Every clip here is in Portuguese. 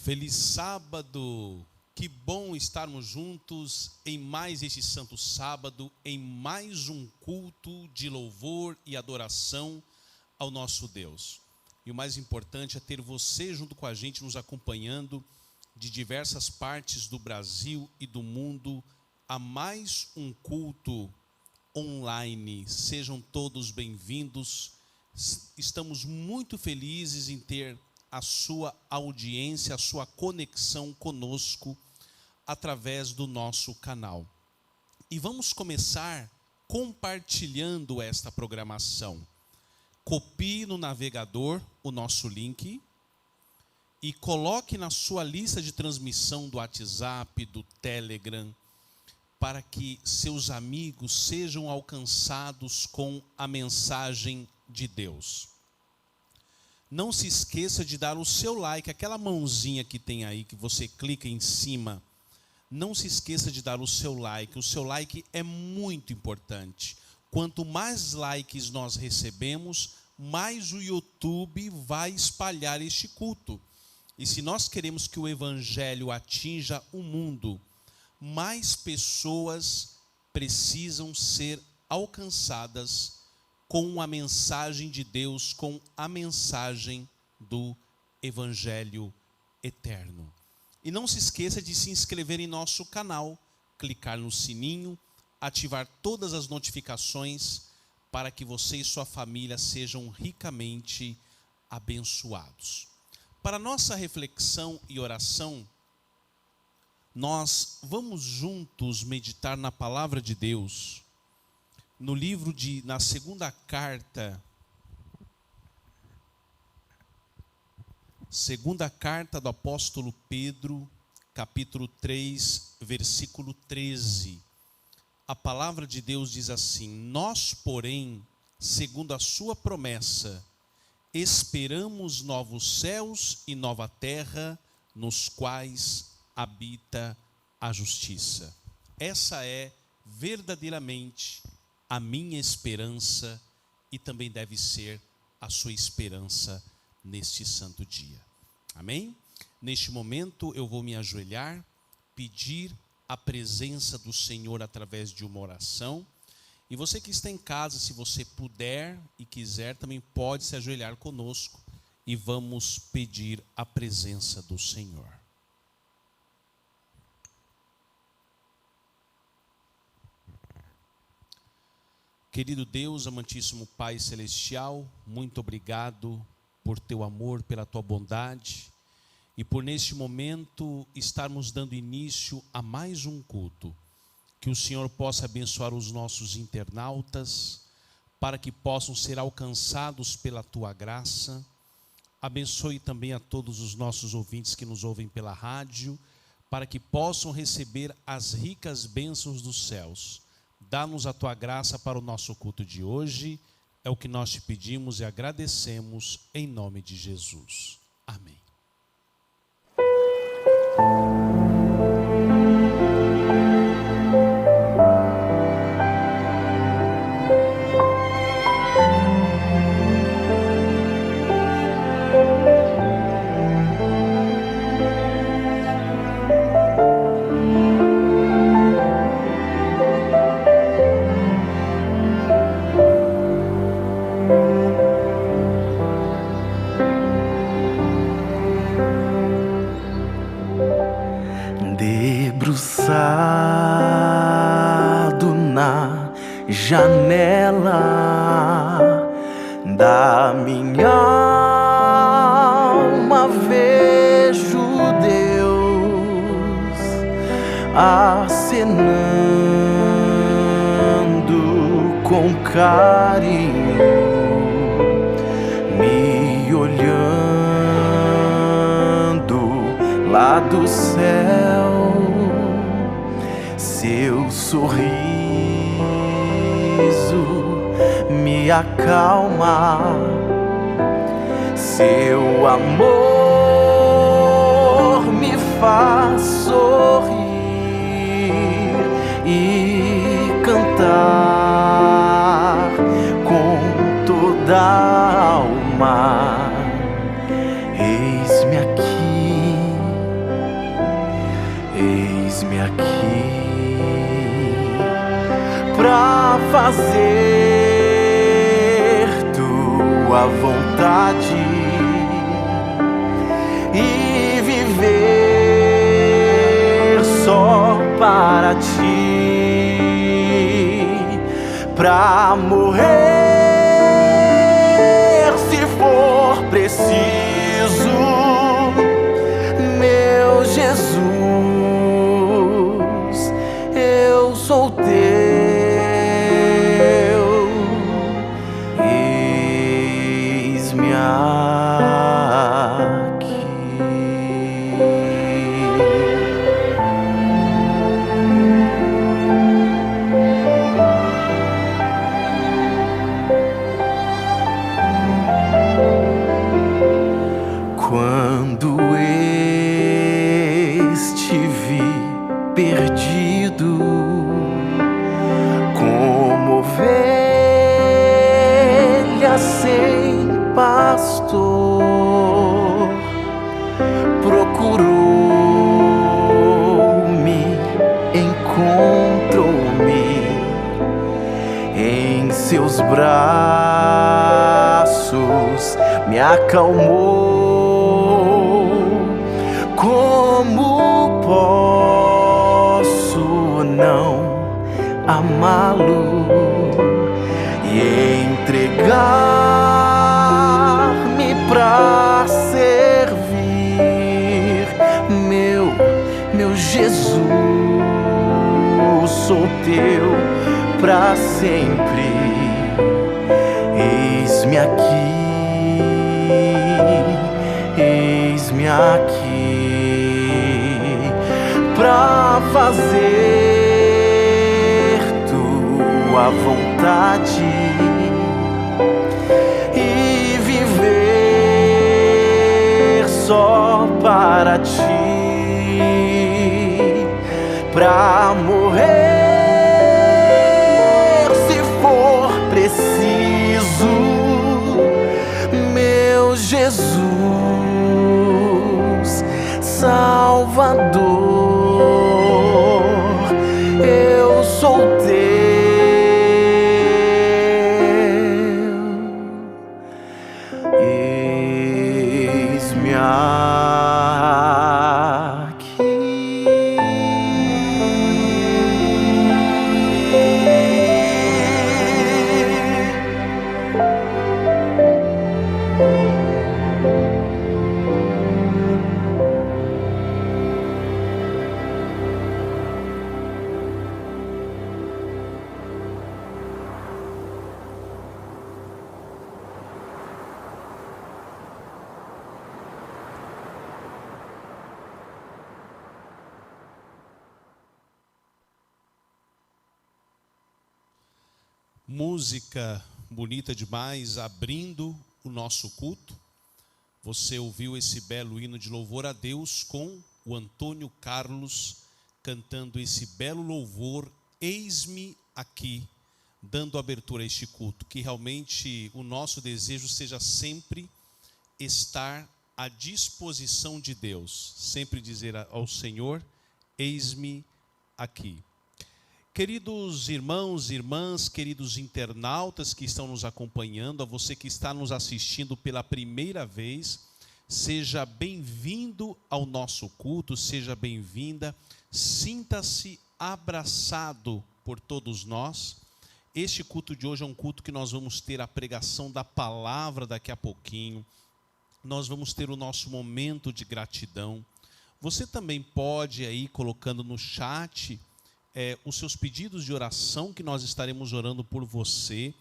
Feliz sábado, que bom estarmos juntos em mais este santo sábado, em mais um culto de louvor e adoração ao nosso Deus. E o mais importante é ter você junto com a gente, nos acompanhando de diversas partes do Brasil e do mundo, a mais um culto online. Sejam todos bem-vindos. Estamos muito felizes em ter a sua audiência, a sua conexão conosco através do nosso canal. E vamos começar compartilhando esta programação. Copie no navegador o nosso link e coloque na sua lista de transmissão do WhatsApp, do Telegram, para que seus amigos sejam alcançados com a mensagem de Deus. Não se esqueça de dar o seu like, aquela mãozinha que tem aí, que você clica em cima. Não se esqueça de dar o seu like. O seu like é muito importante. Quanto mais likes nós recebemos, mais o YouTube vai espalhar este culto. E se nós queremos que o Evangelho atinja o mundo, mais pessoas precisam ser alcançadas com a mensagem de Deus, com a mensagem do Evangelho eterno. E não se esqueça de se inscrever em nosso canal, clicar no sininho, ativar todas as notificações para que você e sua família sejam ricamente abençoados. Para nossa reflexão e oração, nós vamos juntos meditar na palavra de Deus, no livro na segunda carta do apóstolo Pedro, capítulo 3, versículo 13. A palavra de Deus diz assim: nós, porém, segundo a sua promessa, esperamos novos céus e nova terra, nos quais habita a justiça. Essa é verdadeiramente a minha esperança e também deve ser a sua esperança neste santo dia. Amém? Neste momento eu vou me ajoelhar, pedir a presença do Senhor através de uma oração. E você que está em casa, se você puder e quiser, também pode se ajoelhar conosco e vamos pedir a presença do Senhor. Querido Deus, amantíssimo Pai Celestial, muito obrigado por teu amor, pela tua bondade e por neste momento estarmos dando início a mais um culto. Que o Senhor possa abençoar os nossos internautas, para que possam ser alcançados pela tua graça. Abençoe também a todos os nossos ouvintes que nos ouvem pela rádio, para que possam receber as ricas bênçãos dos céus. Dá-nos a tua graça para o nosso culto de hoje. É o que nós te pedimos e agradecemos em nome de Jesus. Amém. Debruçado na janela da minha alma vejo Deus acenando com carinho, me olhando lá do céu. Seu sorriso me acalma, seu amor me faz sorrir e cantar com toda a alma. Eis-me aqui, Eis-me aqui pra fazer tua vontade e viver só para ti, pra morrer se for preciso, meu Jesus, eu sou teu. Eis-me aqui. Quando estive perdido, como ovelha sem pastor, procurou-me, encontrou-me, em seus braços me acalmou. Como posso não amá-lo e entregar-me pra servir? Meu Jesus, sou teu pra sempre. Eis-me aqui, eis-me aqui pra fazer tua vontade e viver só para ti, pra morrer se for preciso, meu Jesus, Salvador, eu sou teu. Eis-me Música bonita demais, abrindo o nosso culto. Você ouviu esse belo hino de louvor a Deus com o Antônio Carlos cantando esse belo louvor, Eis-me aqui, dando abertura a este culto. Que realmente o nosso desejo seja sempre estar à disposição de Deus, sempre dizer ao Senhor, eis-me aqui. Queridos irmãos e irmãs, queridos internautas que estão nos acompanhando, a você que está nos assistindo pela primeira vez, seja bem-vindo ao nosso culto, seja bem-vinda, sinta-se abraçado por todos nós. Este culto de hoje é um culto que nós vamos ter a pregação da palavra daqui a pouquinho, nós vamos ter o nosso momento de gratidão. Você também pode aí, colocando no chat, os seus pedidos de oração, que nós estaremos orando por você.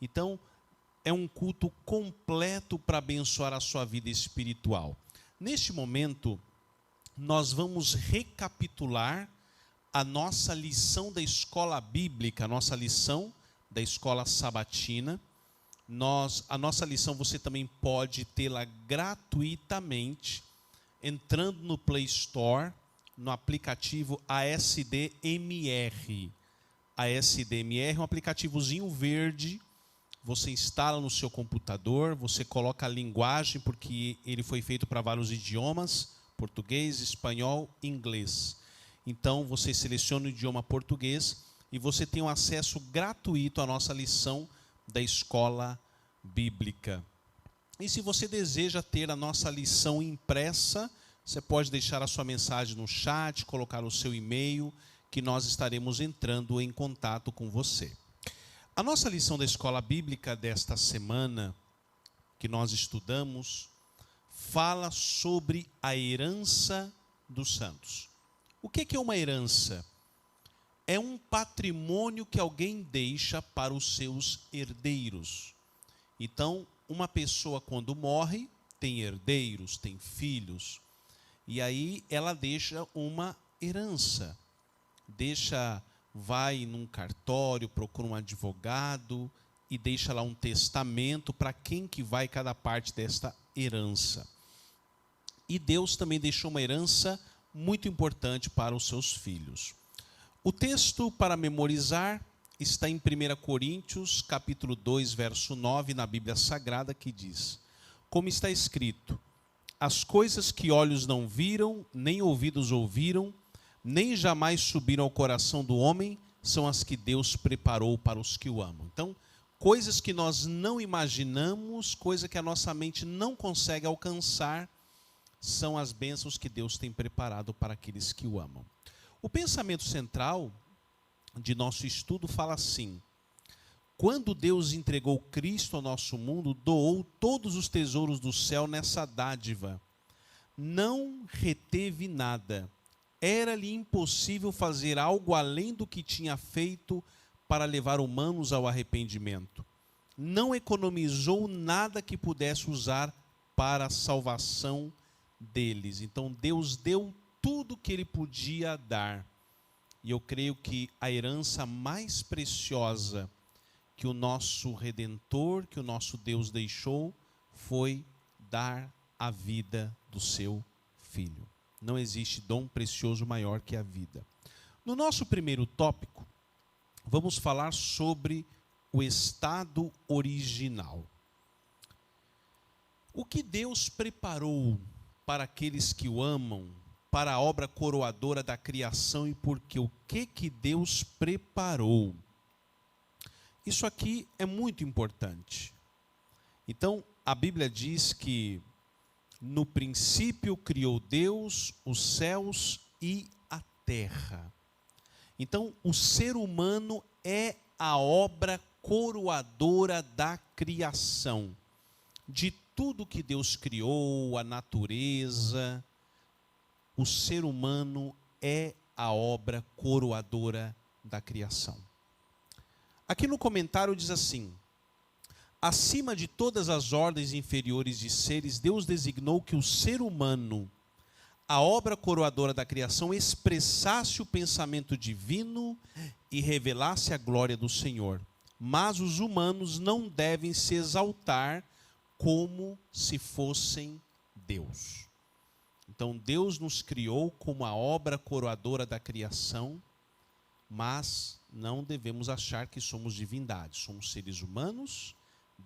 Então, é um culto completo para abençoar a sua vida espiritual. Neste momento, nós vamos recapitular a nossa lição da escola bíblica, a nossa lição da escola sabatina. A nossa lição você também pode tê-la gratuitamente, entrando no Play Store, no aplicativo ASDMR. ASDMR é um aplicativozinho verde, você instala no seu computador, você coloca a linguagem, porque ele foi feito para vários idiomas, português, espanhol, inglês. Então você seleciona o idioma português e você tem um acesso gratuito à nossa lição da escola bíblica. E se você deseja ter a nossa lição impressa, você pode deixar a sua mensagem no chat, colocar o seu e-mail, que nós estaremos entrando em contato com você. A nossa lição da escola bíblica desta semana, que nós estudamos, fala sobre a herança dos santos. O que é uma herança? É um patrimônio que alguém deixa para os seus herdeiros. Então, uma pessoa quando morre, tem herdeiros, tem filhos, e aí ela deixa uma herança. Vai num cartório, procura um advogado e deixa lá um testamento para quem que vai cada parte desta herança. E Deus também deixou uma herança muito importante para os seus filhos. O texto para memorizar está em 1 Coríntios, capítulo 2, verso 9, na Bíblia Sagrada, que diz: como está escrito, as coisas que olhos não viram, nem ouvidos ouviram, nem jamais subiram ao coração do homem, são as que Deus preparou para os que o amam. Então, coisas que nós não imaginamos, coisas que a nossa mente não consegue alcançar, são as bênçãos que Deus tem preparado para aqueles que o amam. O pensamento central de nosso estudo fala assim: quando Deus entregou Cristo ao nosso mundo, doou todos os tesouros do céu nessa dádiva. Não reteve nada. Era-lhe impossível fazer algo além do que tinha feito para levar humanos ao arrependimento. Não economizou nada que pudesse usar para a salvação deles. Então Deus deu tudo o que Ele podia dar. E eu creio que a herança mais preciosa que o nosso Redentor, que o nosso Deus deixou, foi dar a vida do seu Filho. Não existe dom precioso maior que a vida. No nosso primeiro tópico, vamos falar sobre o estado original. O que Deus preparou para aqueles que o amam, para a obra coroadora da criação, e por quê? O que Deus preparou? Isso aqui é muito importante. Então, a Bíblia diz que no princípio criou Deus os céus e a terra. Então, o ser humano é a obra coroadora da criação. De tudo que Deus criou, a natureza, o ser humano é a obra coroadora da criação. Aqui no comentário diz assim: acima de todas as ordens inferiores de seres, Deus designou que o ser humano, a obra coroadora da criação, expressasse o pensamento divino e revelasse a glória do Senhor. Mas os humanos não devem se exaltar como se fossem Deus. Então Deus nos criou como a obra coroadora da criação, mas não devemos achar que somos divindades. Somos seres humanos,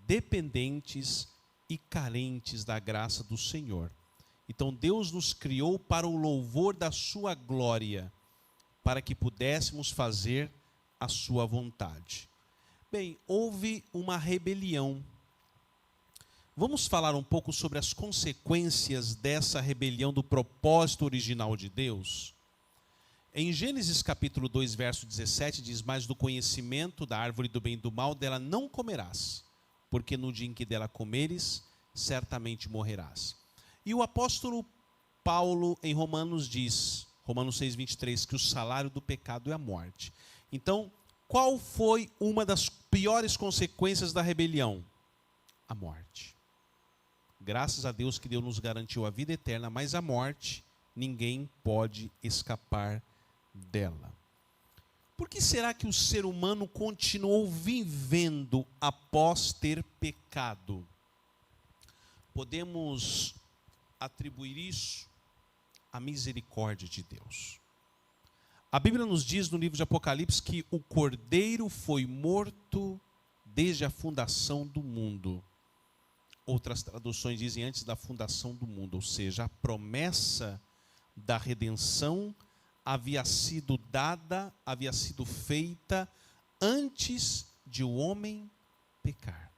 dependentes e carentes da graça do Senhor. Então Deus nos criou para o louvor da sua glória, para que pudéssemos fazer a sua vontade. Bem, houve uma rebelião. Vamos falar um pouco sobre as consequências dessa rebelião do propósito original de Deus? Em Gênesis capítulo 2, verso 17, diz: mas do conhecimento da árvore do bem e do mal, dela não comerás, porque no dia em que dela comeres, certamente morrerás. E o apóstolo Paulo, em Romanos, diz, Romanos 6, 23, que o salário do pecado é a morte. Então, qual foi uma das piores consequências da rebelião? A morte. Graças a Deus que Deus nos garantiu a vida eterna, mas a morte, ninguém pode escapar dela. Por que será que o ser humano continuou vivendo após ter pecado? Podemos atribuir isso à misericórdia de Deus. A Bíblia nos diz no livro de Apocalipse que o Cordeiro foi morto desde a fundação do mundo. Outras traduções dizem antes da fundação do mundo, ou seja, a promessa da redenção, havia sido dada, havia sido feita antes de o homem pecar.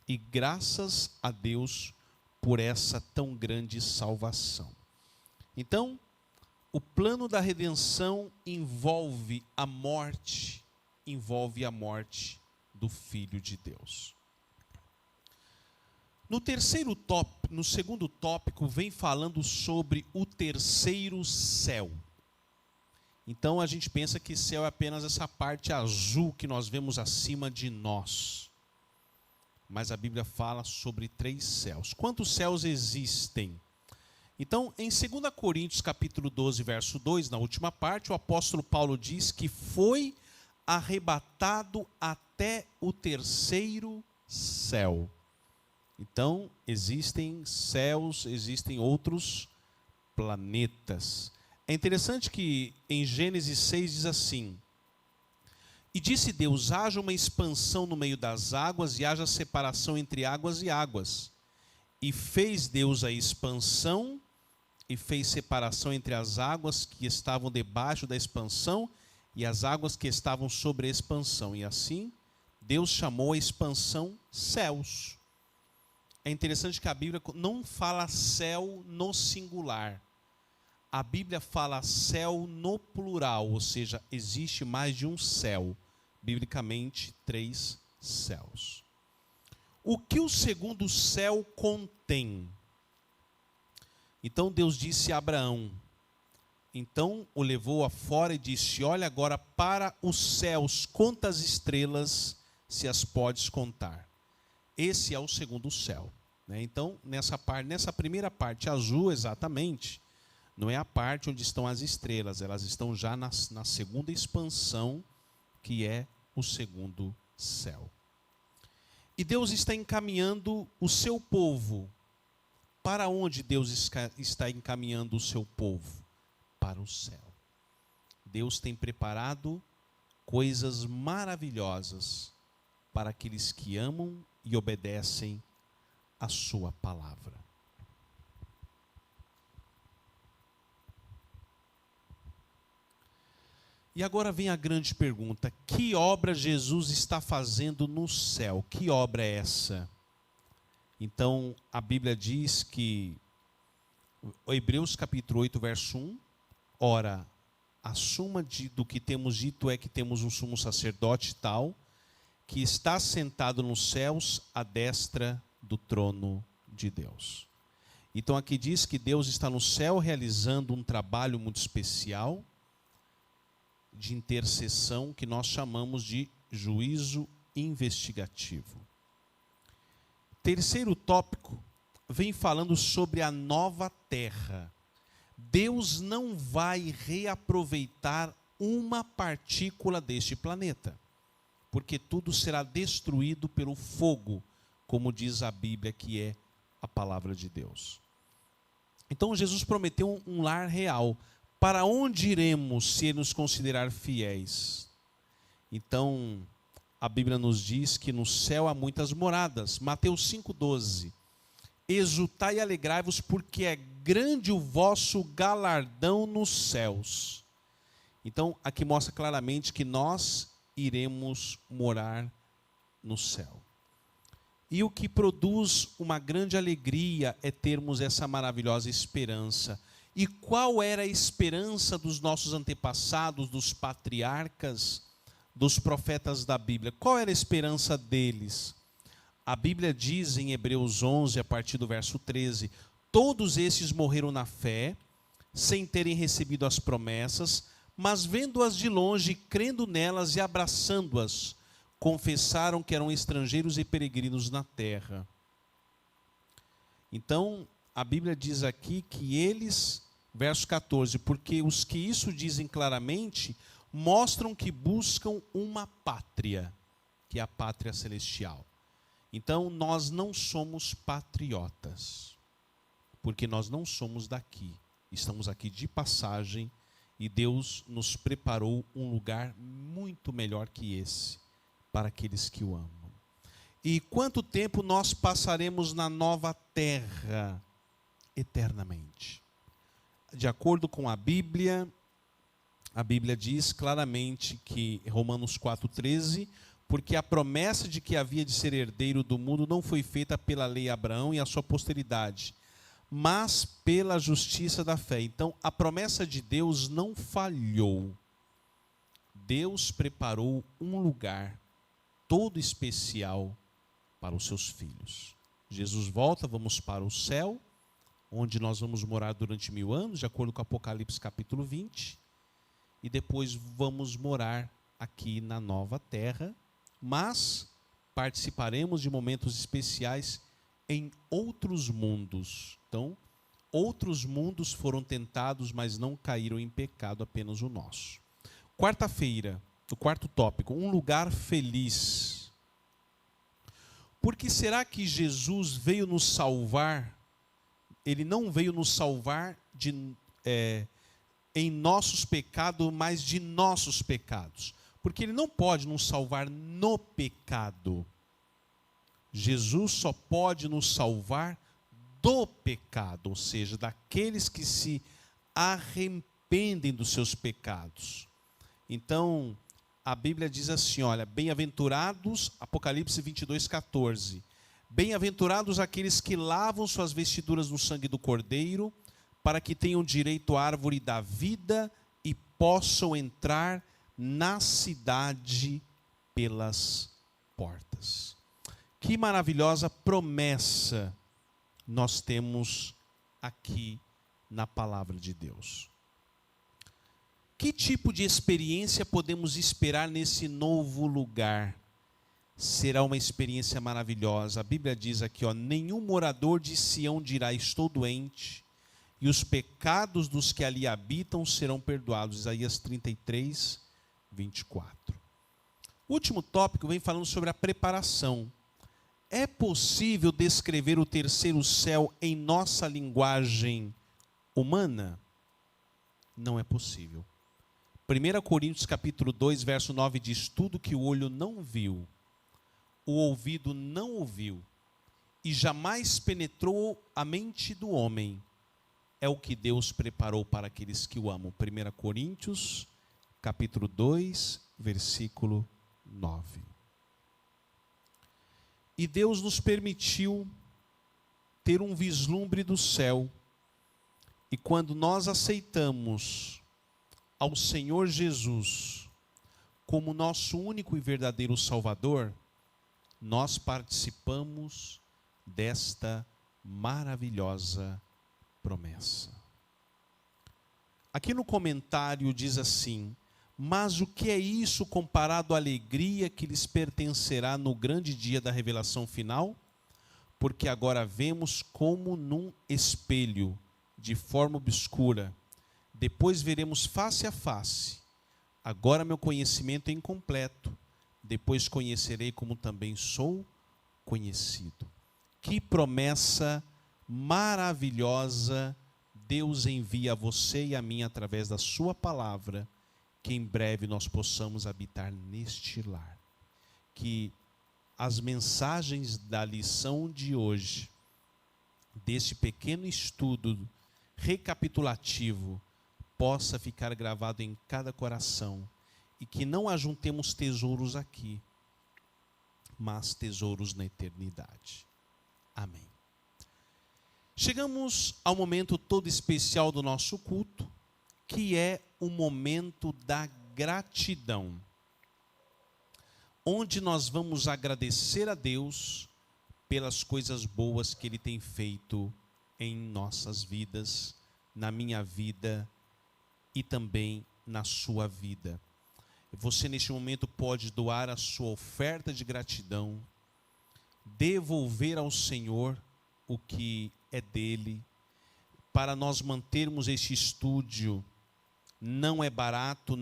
E graças a Deus por essa tão grande salvação. Então, o plano da redenção envolve a morte do Filho de Deus. No segundo tópico, vem falando sobre o terceiro céu. Então a gente pensa que céu é apenas essa parte azul que nós vemos acima de nós. Mas a Bíblia fala sobre 3 céus. Quantos céus existem? Então, em 2 Coríntios capítulo 12, verso 2, na última parte, o apóstolo Paulo diz que foi arrebatado até o terceiro céu. Então, existem céus, existem outros planetas. É interessante que em Gênesis 6 diz assim: e disse Deus, haja uma expansão no meio das águas e haja separação entre águas e águas. E fez Deus a expansão e fez separação entre as águas que estavam debaixo da expansão e as águas que estavam sobre a expansão. E assim, Deus chamou a expansão céus. É interessante que a Bíblia não fala céu no singular. A Bíblia fala céu no plural, ou seja, existe mais de um céu. Biblicamente, 3 céus. O que o segundo céu contém? Então Deus disse a Abraão, então o levou afora e disse, olha agora para os céus, conta as estrelas, se as podes contar. Esse é o segundo céu. Então, nessa primeira parte azul, exatamente, não é a parte onde estão as estrelas, elas estão já na segunda expansão, que é o segundo céu. E Deus está encaminhando o seu povo. Para onde Deus está encaminhando o seu povo? Para o céu. Deus tem preparado coisas maravilhosas para aqueles que amam e obedecem a sua palavra. E agora vem a grande pergunta: que obra Jesus está fazendo no céu? Que obra é essa? Então, a Bíblia diz que, Hebreus capítulo 8, verso 1, ora, a suma do que temos dito é que temos um sumo sacerdote tal, que está sentado nos céus à destra do trono de Deus. Então aqui diz que Deus está no céu realizando um trabalho muito especial de intercessão que nós chamamos de juízo investigativo. Terceiro tópico vem falando sobre a nova terra. Deus não vai reaproveitar uma partícula deste planeta, porque tudo será destruído pelo fogo, como diz a Bíblia, que é a palavra de Deus. Então Jesus prometeu um lar real. Para onde iremos se Ele nos considerar fiéis? Então, a Bíblia nos diz que no céu há muitas moradas. Mateus 5,12. Exultai e alegrai-vos, porque é grande o vosso galardão nos céus. Então, aqui mostra claramente que nós iremos morar no céu. E o que produz uma grande alegria é termos essa maravilhosa esperança. E qual era a esperança dos nossos antepassados, dos patriarcas, dos profetas da Bíblia? Qual era a esperança deles? A Bíblia diz em Hebreus 11, a partir do verso 13, todos esses morreram na fé, sem terem recebido as promessas, mas vendo-as de longe, crendo nelas e abraçando-as, confessaram que eram estrangeiros e peregrinos na terra. Então, a Bíblia diz aqui que eles, verso 14, porque os que isso dizem claramente, mostram que buscam uma pátria, que é a pátria celestial. Então, nós não somos patriotas, porque nós não somos daqui, estamos aqui de passagem, e Deus nos preparou um lugar muito melhor que esse, para aqueles que o amam. E quanto tempo nós passaremos na nova terra? Eternamente. De acordo com a Bíblia, A Bíblia diz claramente que, Romanos 4,13, porque a promessa de que havia de ser herdeiro do mundo não foi feita pela lei a Abraão e a sua posteridade, mas pela justiça da fé. Então, a promessa de Deus não falhou. Deus preparou um lugar todo especial para os seus filhos. Jesus volta, vamos para o céu, onde nós vamos morar durante 1000 anos, de acordo com Apocalipse capítulo 20, e depois vamos morar aqui na nova terra, mas participaremos de momentos especiais em outros mundos. Então, outros mundos foram tentados, mas não caíram em pecado, apenas o nosso. Quarta-feira, o quarto tópico, um lugar feliz. Porque será que Jesus veio nos salvar? Ele não veio nos salvar em nossos pecados, mas de nossos pecados. Porque Ele não pode nos salvar no pecado. Jesus só pode nos salvar do pecado, ou seja, daqueles que se arrependem dos seus pecados. Então, a Bíblia diz assim, olha, bem-aventurados, Apocalipse 22:14, bem-aventurados aqueles que lavam suas vestiduras no sangue do Cordeiro, para que tenham direito à árvore da vida e possam entrar na cidade pelas portas. Que maravilhosa promessa nós temos aqui na palavra de Deus. Que tipo de experiência podemos esperar nesse novo lugar? Será uma experiência maravilhosa. A Bíblia diz aqui, ó, nenhum morador de Sião dirá, estou doente, e os pecados dos que ali habitam serão perdoados. Isaías 33:24. O último tópico vem falando sobre a preparação. É possível descrever o terceiro céu em nossa linguagem humana? Não é possível. 1 Coríntios capítulo 2, verso 9 diz, tudo que o olho não viu, o ouvido não ouviu, e jamais penetrou a mente do homem, é o que Deus preparou para aqueles que o amam. 1 Coríntios capítulo 2, versículo 9. E Deus nos permitiu ter um vislumbre do céu, e quando nós aceitamos ao Senhor Jesus como nosso único e verdadeiro Salvador, nós participamos desta maravilhosa promessa. Aqui no comentário diz assim, mas o que é isso comparado à alegria que lhes pertencerá no grande dia da revelação final? Porque agora vemos como num espelho, de forma obscura, depois veremos face a face. Agora meu conhecimento é incompleto, depois conhecerei como também sou conhecido. Que promessa maravilhosa Deus envia a você e a mim através da sua palavra, que em breve nós possamos habitar neste lar. Que as mensagens da lição de hoje, deste pequeno estudo recapitulativo, possa ficar gravado em cada coração, e que não ajuntemos tesouros aqui, mas tesouros na eternidade. Amém. Chegamos ao momento todo especial do nosso culto, que é o momento da gratidão, onde nós vamos agradecer a Deus pelas coisas boas que Ele tem feito em nossas vidas, na minha vida e também na sua vida. Você neste momento pode doar a sua oferta de gratidão, devolver ao Senhor o que é dele. Para nós mantermos este estúdio, não é barato,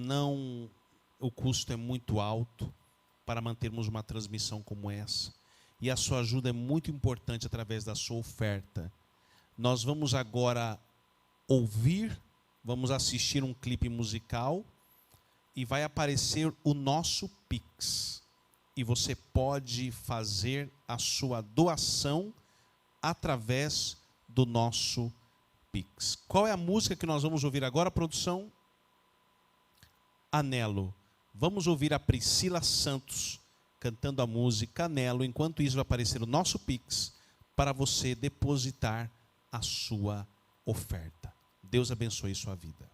o custo é muito alto para mantermos uma transmissão como essa. E a sua ajuda é muito importante através da sua oferta. Nós vamos agora vamos assistir um clipe musical e vai aparecer o nosso Pix. E você pode fazer a sua doação através do nosso Pix. Qual é a música que nós vamos ouvir agora, produção? anelo. Vamos ouvir a Priscila Santos cantando a música Anelo. Enquanto isso vai aparecer o nosso Pix para você depositar a sua oferta. Deus abençoe sua vida.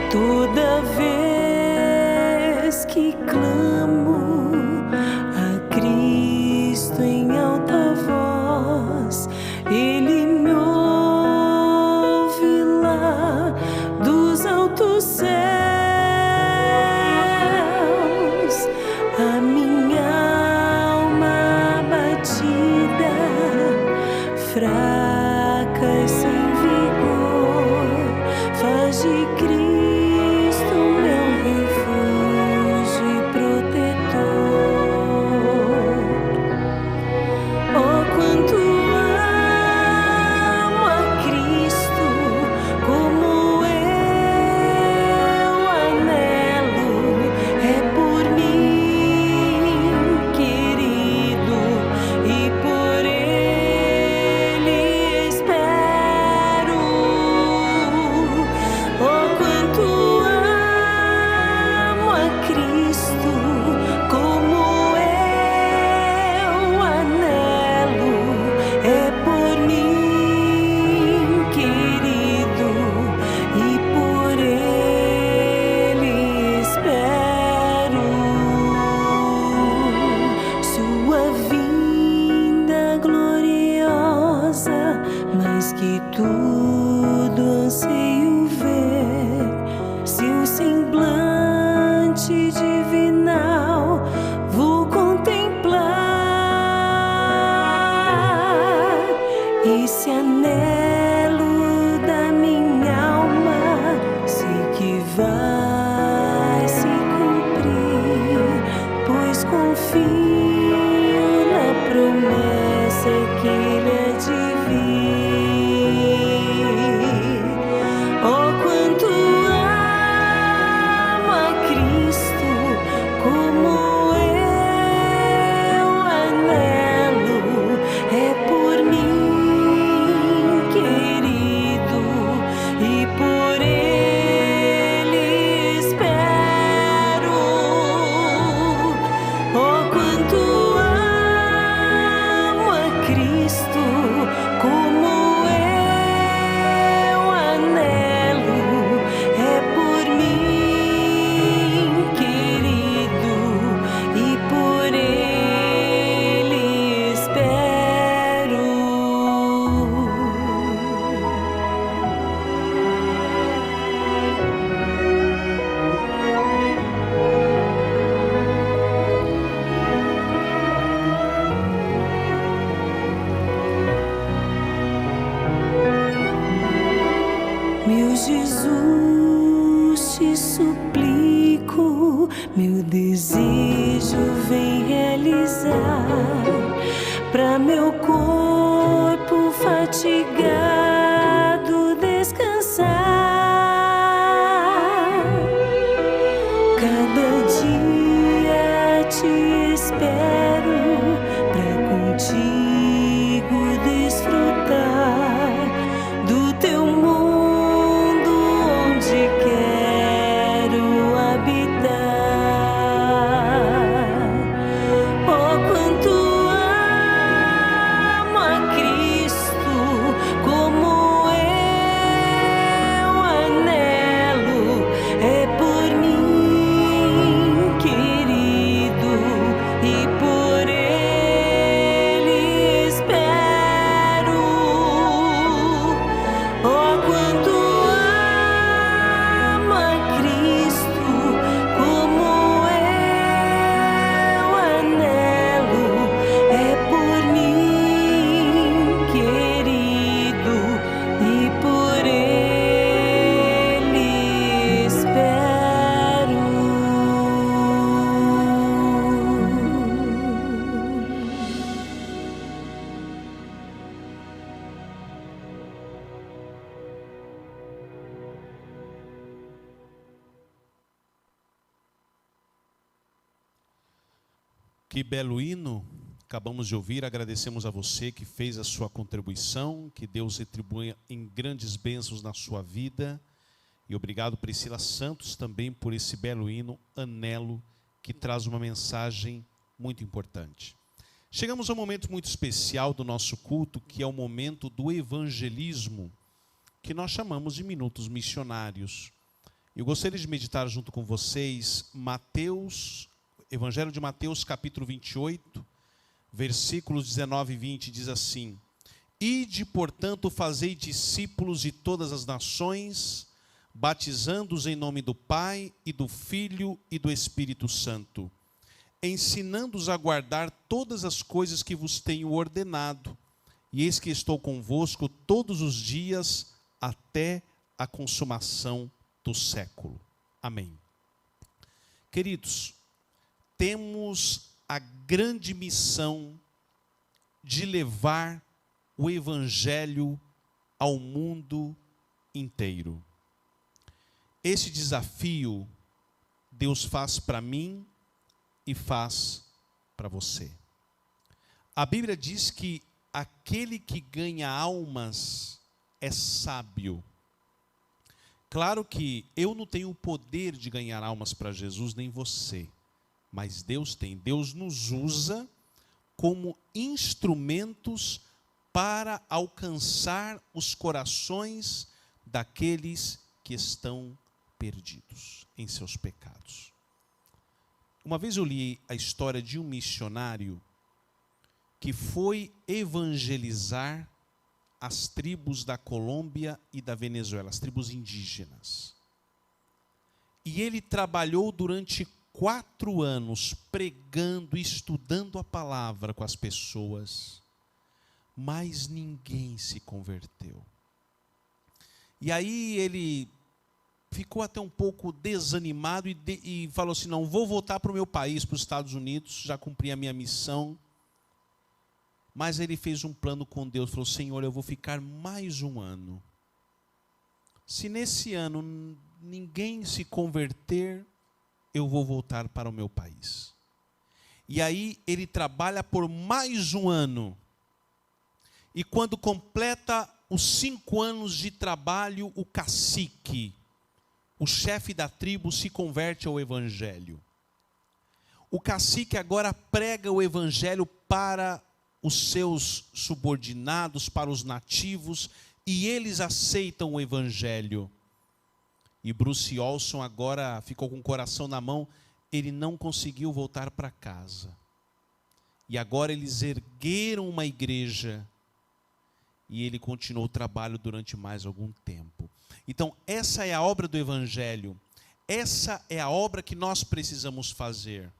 Toda vez que clamo a Cristo em alta voz, Ele me ouve lá dos altos céus. A minha alma abatida, fraca e sem vigor, faz de Cristo que tudo anseio ver seu semblante divinal, vou contemplar esse anelo da minha alma, sei que vai se cumprir, pois confio na promessa que Ele é de vir. Meu Jesus, te suplico, meu desejo vem realizar, pra meu corpo fatigado descansar. Cada dia te espero, pra contigo desfrutar do teu mundo. Como Que belo hino acabamos de ouvir. Agradecemos a você que fez a sua contribuição, que Deus retribua em grandes bênçãos na sua vida. E obrigado, Priscila Santos, também por esse belo hino, Anelo, que traz uma mensagem muito importante. Chegamos a um momento muito especial do nosso culto, que é o momento do evangelismo, que nós chamamos de minutos missionários. Eu gostaria de meditar junto com vocês Evangelho de Mateus, capítulo 28, versículos 19 e 20, diz assim: Ide, portanto, fazei discípulos de todas as nações, batizando-os em nome do Pai, e do Filho e do Espírito Santo, ensinando-os a guardar todas as coisas que vos tenho ordenado, e eis que estou convosco todos os dias, até a consumação do século. Amém. Queridos, temos a grande missão de levar o Evangelho ao mundo inteiro. Esse desafio Deus faz para mim e faz para você. A Bíblia diz que aquele que ganha almas é sábio. Claro que eu não tenho o poder de ganhar almas para Jesus, nem você. Mas Deus tem. Deus nos usa como instrumentos para alcançar os corações daqueles que estão perdidos em seus pecados. Uma vez eu li a história de um missionário que foi evangelizar as tribos da Colômbia e da Venezuela, as tribos indígenas. E ele trabalhou durante 4 anos pregando, estudando a palavra com as pessoas, mas ninguém se converteu. E aí ele ficou até um pouco desanimado e falou assim: não, vou voltar para o meu país, para os Estados Unidos, já cumpri a minha missão. Mas ele fez um plano com Deus, falou: Senhor, eu vou ficar mais um ano. Se nesse ano ninguém se converter, eu vou voltar para o meu país. E aí ele trabalha por mais um ano. E quando completa os 5 anos de trabalho, o cacique, o chefe da tribo, se converte ao Evangelho. O cacique agora prega o Evangelho para os seus subordinados, para os nativos, e eles aceitam o Evangelho. E Bruce Olson agora ficou com o coração na mão, ele não conseguiu voltar para casa. E agora eles ergueram uma igreja, e ele continuou o trabalho durante mais algum tempo. Então, essa é a obra do Evangelho, essa é a obra que nós precisamos fazer.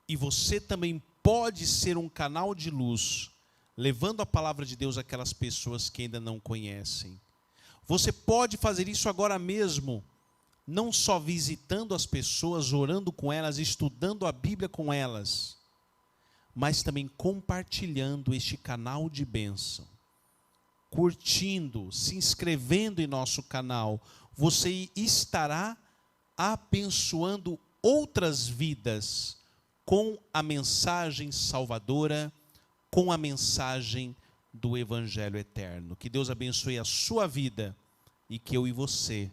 E você também pode ser um canal de luz, levando a palavra de Deus àquelas pessoas que ainda não conhecem. Você pode fazer isso agora mesmo, não só visitando as pessoas, orando com elas, estudando a Bíblia com elas, mas também compartilhando este canal de bênção, curtindo, se inscrevendo em nosso canal. Você estará abençoando outras vidas com a mensagem salvadora, com a mensagem do Evangelho eterno. Que Deus abençoe a sua vida e que eu e você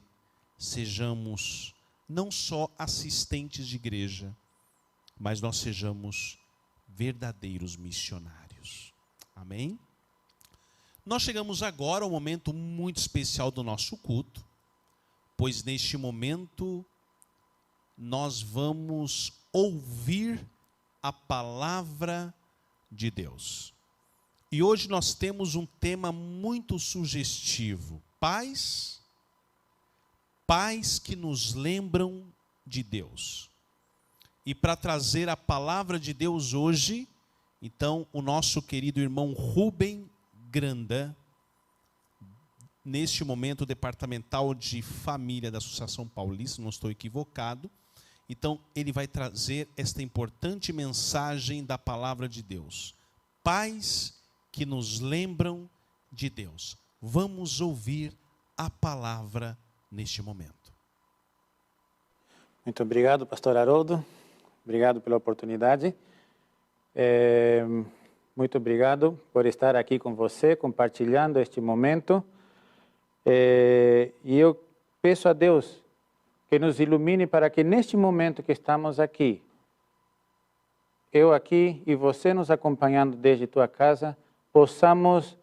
sejamos não só assistentes de igreja, mas nós sejamos verdadeiros missionários. Amém? Nós chegamos agora ao momento muito especial do nosso culto, pois neste momento nós vamos ouvir a palavra de Deus. E hoje nós temos um tema muito sugestivo: pais que nos lembram de Deus. E para trazer a palavra de Deus hoje, então o nosso querido irmão Rubem Granda, neste momento departamental de família da Associação Paulista, não estou equivocado. Então, ele vai trazer esta importante mensagem da palavra de Deus. Pais que nos lembram de Deus. Vamos ouvir a palavra neste momento. Muito obrigado, pastor Haroldo. Obrigado pela oportunidade. Muito obrigado por estar aqui com você, compartilhando este momento. E eu peço a Deus que nos ilumine para que neste momento que estamos aqui, eu aqui e você nos acompanhando desde tua casa, possamos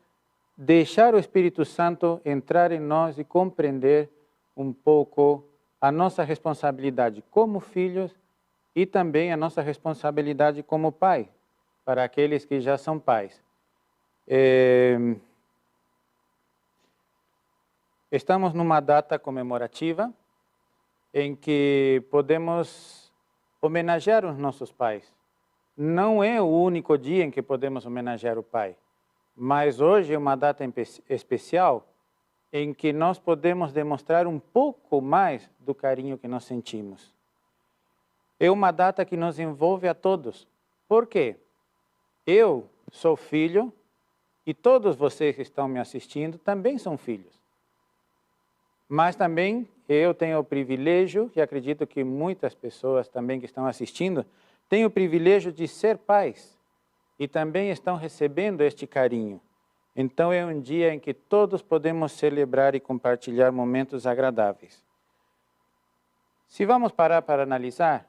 deixar o Espírito Santo entrar em nós e compreender um pouco a nossa responsabilidade como filhos e também a nossa responsabilidade como pai, para aqueles que já são pais. Estamos numa data comemorativa em que podemos homenagear os nossos pais. Não é o único dia em que podemos homenagear o pai, mas hoje é uma data especial em que nós podemos demonstrar um pouco mais do carinho que nós sentimos. É uma data que nos envolve a todos. Por quê? Eu sou filho e todos vocês que estão me assistindo também são filhos. Mas também eu tenho o privilégio, e acredito que muitas pessoas também que estão assistindo, têm o privilégio de ser pais e também estão recebendo este carinho. Então é um dia em que todos podemos celebrar e compartilhar momentos agradáveis. Se vamos parar para analisar,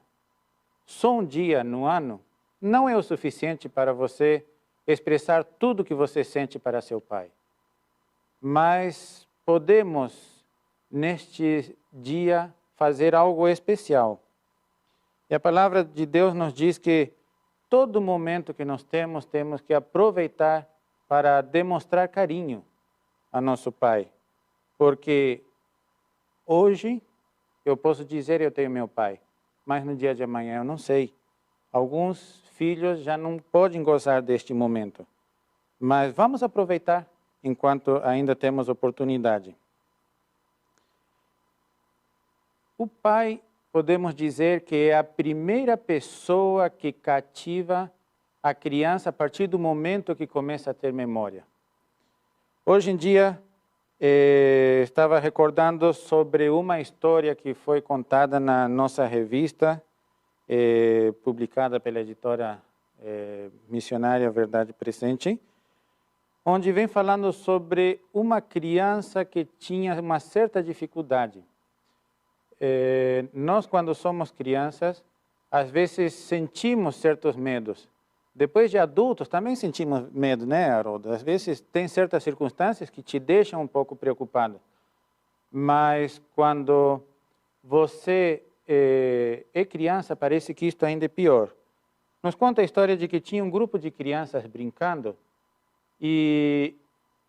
só um dia no ano não é o suficiente para você expressar tudo o que você sente para seu pai. Mas podemos, neste dia, fazer algo especial. E a palavra de Deus nos diz que todo momento que nós temos que aproveitar para demonstrar carinho a nosso pai. Porque hoje eu posso dizer eu tenho meu pai, mas no dia de amanhã eu não sei. Alguns filhos já não podem gozar deste momento. Mas vamos aproveitar enquanto ainda temos oportunidade. O pai, podemos dizer que é a primeira pessoa que cativa a criança a partir do momento que começa a ter memória. Hoje em dia, estava recordando sobre uma história que foi contada na nossa revista, publicada pela editora missionária Verdade Presente, onde vem falando sobre uma criança que tinha uma certa dificuldade. Nós, quando somos crianças, às vezes sentimos certos medos. Depois de adultos, também sentimos medo, né, Haroldo? Às vezes tem certas circunstâncias que te deixam um pouco preocupado. Mas quando você é criança, parece que isto ainda é pior. Nos conta a história de que tinha um grupo de crianças brincando e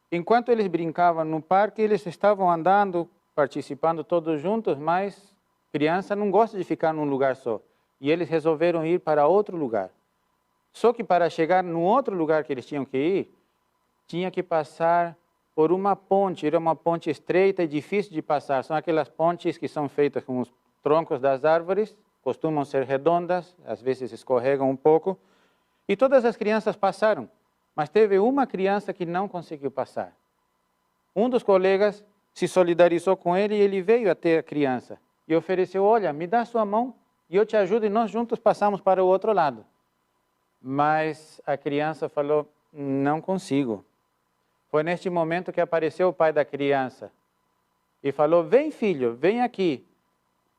enquanto eles brincavam no parque, eles estavam andando, participando todos juntos, mas criança não gosta de ficar num lugar só. E eles resolveram ir para outro lugar. Só que para chegar no outro lugar que eles tinham que ir, tinha que passar por uma ponte. Era uma ponte estreita e difícil de passar. São aquelas pontes que são feitas com os troncos das árvores, costumam ser redondas, às vezes escorregam um pouco. E todas as crianças passaram, mas teve uma criança que não conseguiu passar. Um dos colegas se solidarizou com ele e ele veio até a criança e ofereceu, olha, me dá sua mão e eu te ajudo e nós juntos passamos para o outro lado. Mas a criança falou, não consigo. Foi neste momento que apareceu o pai da criança e falou, vem filho, vem aqui.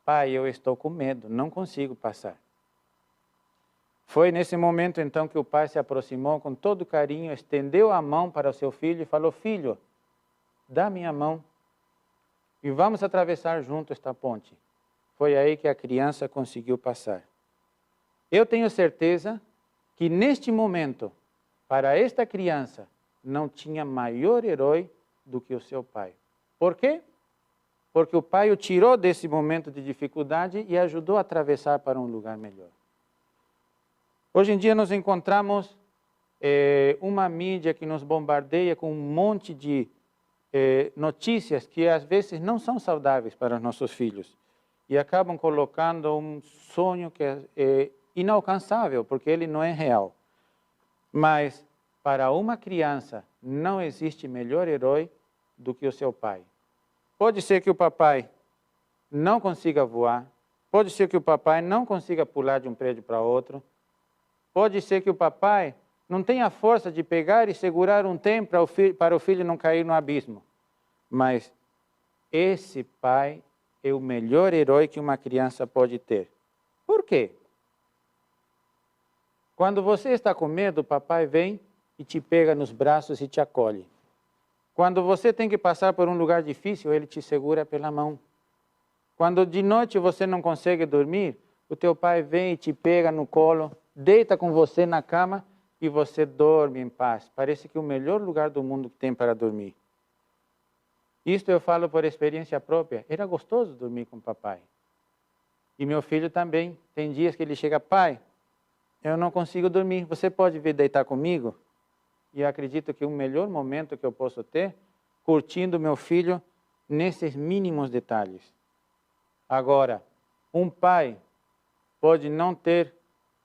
Pai, eu estou com medo, não consigo passar. Foi nesse momento então que o pai se aproximou com todo carinho, estendeu a mão para o seu filho e falou, filho, dá minha mão e vamos atravessar junto esta ponte. Foi aí que a criança conseguiu passar. Eu tenho certeza que neste momento, para esta criança, não tinha maior herói do que o seu pai. Por quê? Porque o pai o tirou desse momento de dificuldade e ajudou a atravessar para um lugar melhor. Hoje em dia nós encontramos uma mídia que nos bombardeia com um monte de notícias que às vezes não são saudáveis para os nossos filhos e acabam colocando um sonho que é inalcançável, porque ele não é real. Mas para uma criança não existe melhor herói do que o seu pai. Pode ser que o papai não consiga voar, pode ser que o papai não consiga pular de um prédio para outro, Pode ser que o papai não tenha força de pegar e segurar um tempo para o filho não cair no abismo. Mas esse pai é o melhor herói que uma criança pode ter. Por quê? Quando você está com medo, o papai vem e te pega nos braços e te acolhe. Quando você tem que passar por um lugar difícil, ele te segura pela mão. Quando de noite você não consegue dormir, o teu pai vem e te pega no colo, deita com você na cama e você dorme em paz. Parece que é o melhor lugar do mundo que tem para dormir. Isto eu falo por experiência própria. Era gostoso dormir com o papai. E meu filho também. Tem dias que ele chega, pai, eu não consigo dormir, você pode vir deitar comigo? E eu acredito que o melhor momento que eu posso ter, curtindo meu filho nesses mínimos detalhes. Agora, um pai pode não ter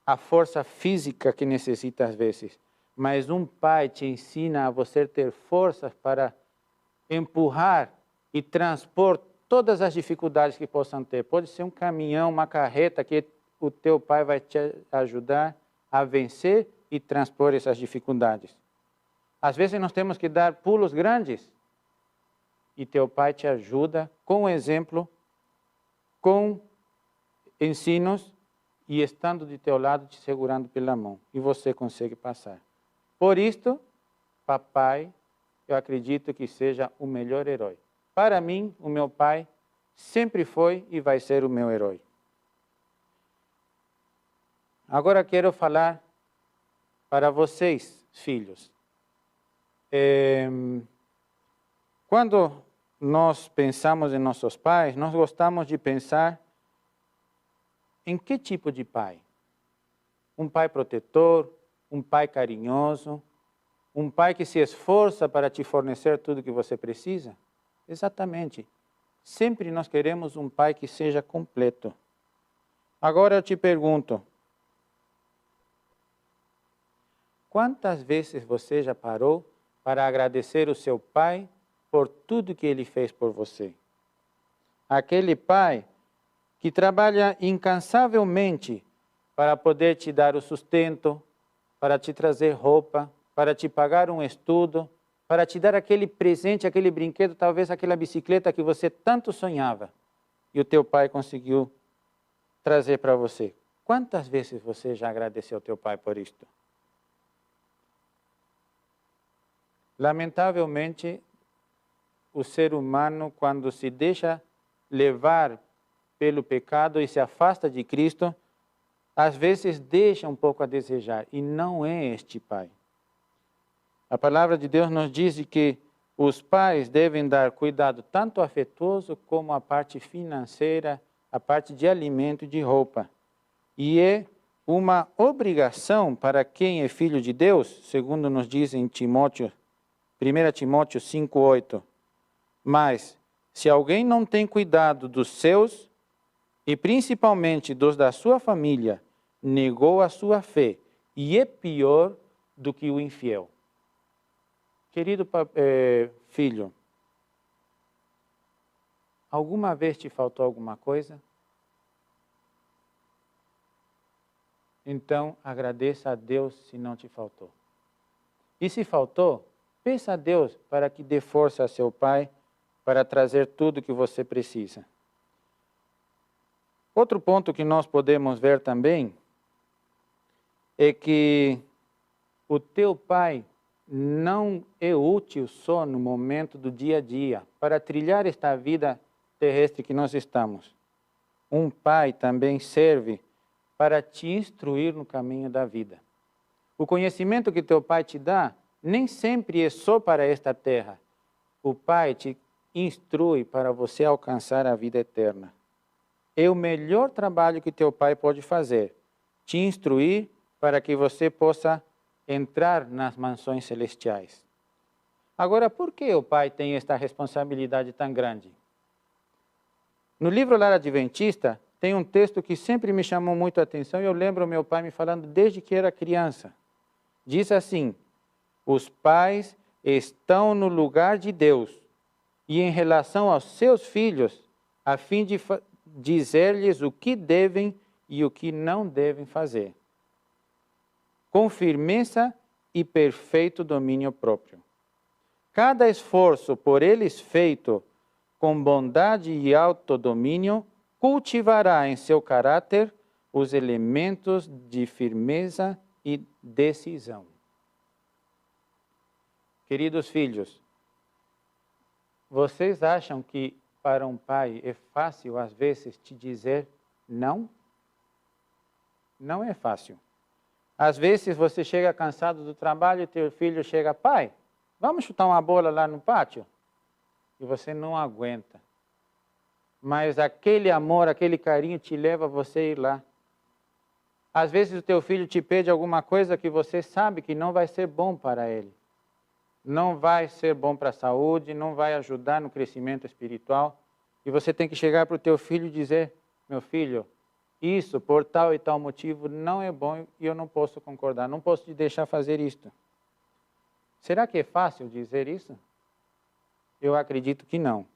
a força física que necessita às vezes, mas um pai te ensina a você ter forças para empurrar e transpor todas as dificuldades que possam ter. Pode ser um caminhão, uma carreta que o teu pai vai te ajudar a vencer e transpor essas dificuldades. Às vezes nós temos que dar pulos grandes e teu pai te ajuda com exemplo, com ensinos e estando de teu lado te segurando pela mão e você consegue passar. Por isto, papai, eu acredito que seja o melhor herói. Para mim, o meu pai sempre foi e vai ser o meu herói. Agora quero falar para vocês, filhos. Quando nós pensamos em nossos pais, nós gostamos de pensar em que tipo de pai? Um pai protetor, um pai carinhoso, um pai que se esforça para te fornecer tudo que você precisa? Exatamente. Sempre nós queremos um pai que seja completo. Agora eu te pergunto, quantas vezes você já parou para agradecer o seu pai por tudo que ele fez por você? Aquele pai que trabalha incansavelmente para poder te dar o sustento, para te trazer roupa, para te pagar um estudo, para te dar aquele presente, aquele brinquedo, talvez aquela bicicleta que você tanto sonhava e o teu pai conseguiu trazer para você. Quantas vezes você já agradeceu ao teu pai por isto? Lamentavelmente, o ser humano, quando se deixa levar pelo pecado e se afasta de Cristo, às vezes deixa um pouco a desejar, e não é este pai. A palavra de Deus nos diz que os pais devem dar cuidado tanto afetuoso como a parte financeira, a parte de alimento e de roupa. E é uma obrigação para quem é filho de Deus, segundo nos diz em Timóteo, 1 Timóteo 5,8. Mas, se alguém não tem cuidado dos seus, e principalmente dos da sua família, negou a sua fé, e é pior do que o infiel. Querido filho, alguma vez te faltou alguma coisa? Então, agradeça a Deus se não te faltou. E se faltou, peça a Deus para que dê força a seu pai para trazer tudo que você precisa. Outro ponto que nós podemos ver também é que o teu pai não é útil só no momento do dia a dia, para trilhar esta vida terrestre que nós estamos. Um pai também serve para te instruir no caminho da vida. O conhecimento que teu pai te dá nem sempre é só para esta terra. O pai te instrui para você alcançar a vida eterna. É o melhor trabalho que teu pai pode fazer, te instruir para que você possa entrar nas mansões celestiais. Agora, por que o pai tem esta responsabilidade tão grande? No livro Lar Adventista, tem um texto que sempre me chamou muito a atenção e eu lembro meu pai me falando desde que era criança. Diz assim: os pais estão no lugar de Deus e em relação aos seus filhos, a fim de dizer-lhes o que devem e o que não devem fazer. com firmeza e perfeito domínio próprio. Cada esforço por eles feito com bondade e autodomínio cultivará em seu caráter os elementos de firmeza e decisão. Queridos filhos, vocês acham que para um pai é fácil, às vezes, te dizer não? Não é fácil. Às vezes você chega cansado do trabalho e teu filho chega, pai, vamos chutar uma bola lá no pátio? E você não aguenta. Mas aquele amor, aquele carinho te leva a você ir lá. Às vezes o teu filho te pede alguma coisa que você sabe que não vai ser bom para ele. Não vai ser bom para a saúde, não vai ajudar no crescimento espiritual. E você tem que chegar para o teu filho e dizer, meu filho, isso por tal e tal motivo não é bom e eu não posso concordar, não posso te deixar fazer isto. Será que é fácil dizer isso? Eu acredito que não.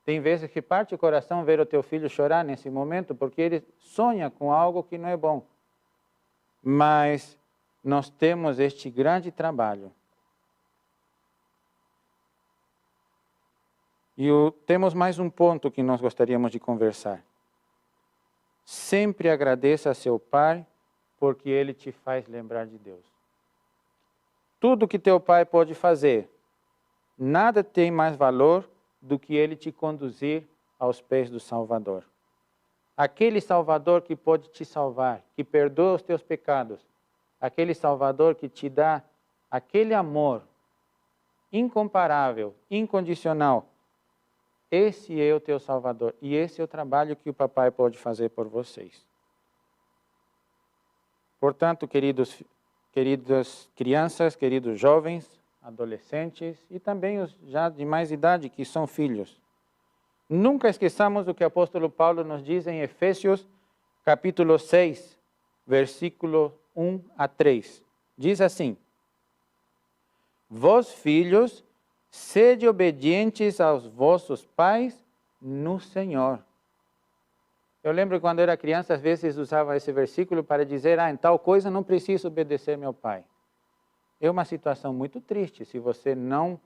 Tem vezes que parte o coração ver o teu filho chorar nesse momento porque ele sonha com algo que não é bom. Mas nós temos este grande trabalho. E temos mais um ponto que nós gostaríamos de conversar. Sempre agradeça a seu pai, porque ele te faz lembrar de Deus. Tudo que teu pai pode fazer, nada tem mais valor do que ele te conduzir aos pés do Salvador. Aquele Salvador que pode te salvar, que perdoa os teus pecados, aquele Salvador que te dá aquele amor incomparável, incondicional. Esse é o teu Salvador e esse é o trabalho que o papai pode fazer por vocês. Portanto, queridas crianças, queridos jovens, adolescentes e também os já de mais idade que são filhos, nunca esqueçamos o que o apóstolo Paulo nos diz em Efésios capítulo 6, versículo 1 a 3. Diz assim: Vós, filhos, sede obedientes aos vossos pais no Senhor. Eu lembro que quando eu era criança, às vezes usava esse versículo para dizer, em tal coisa não preciso obedecer meu pai. É uma situação muito triste se você não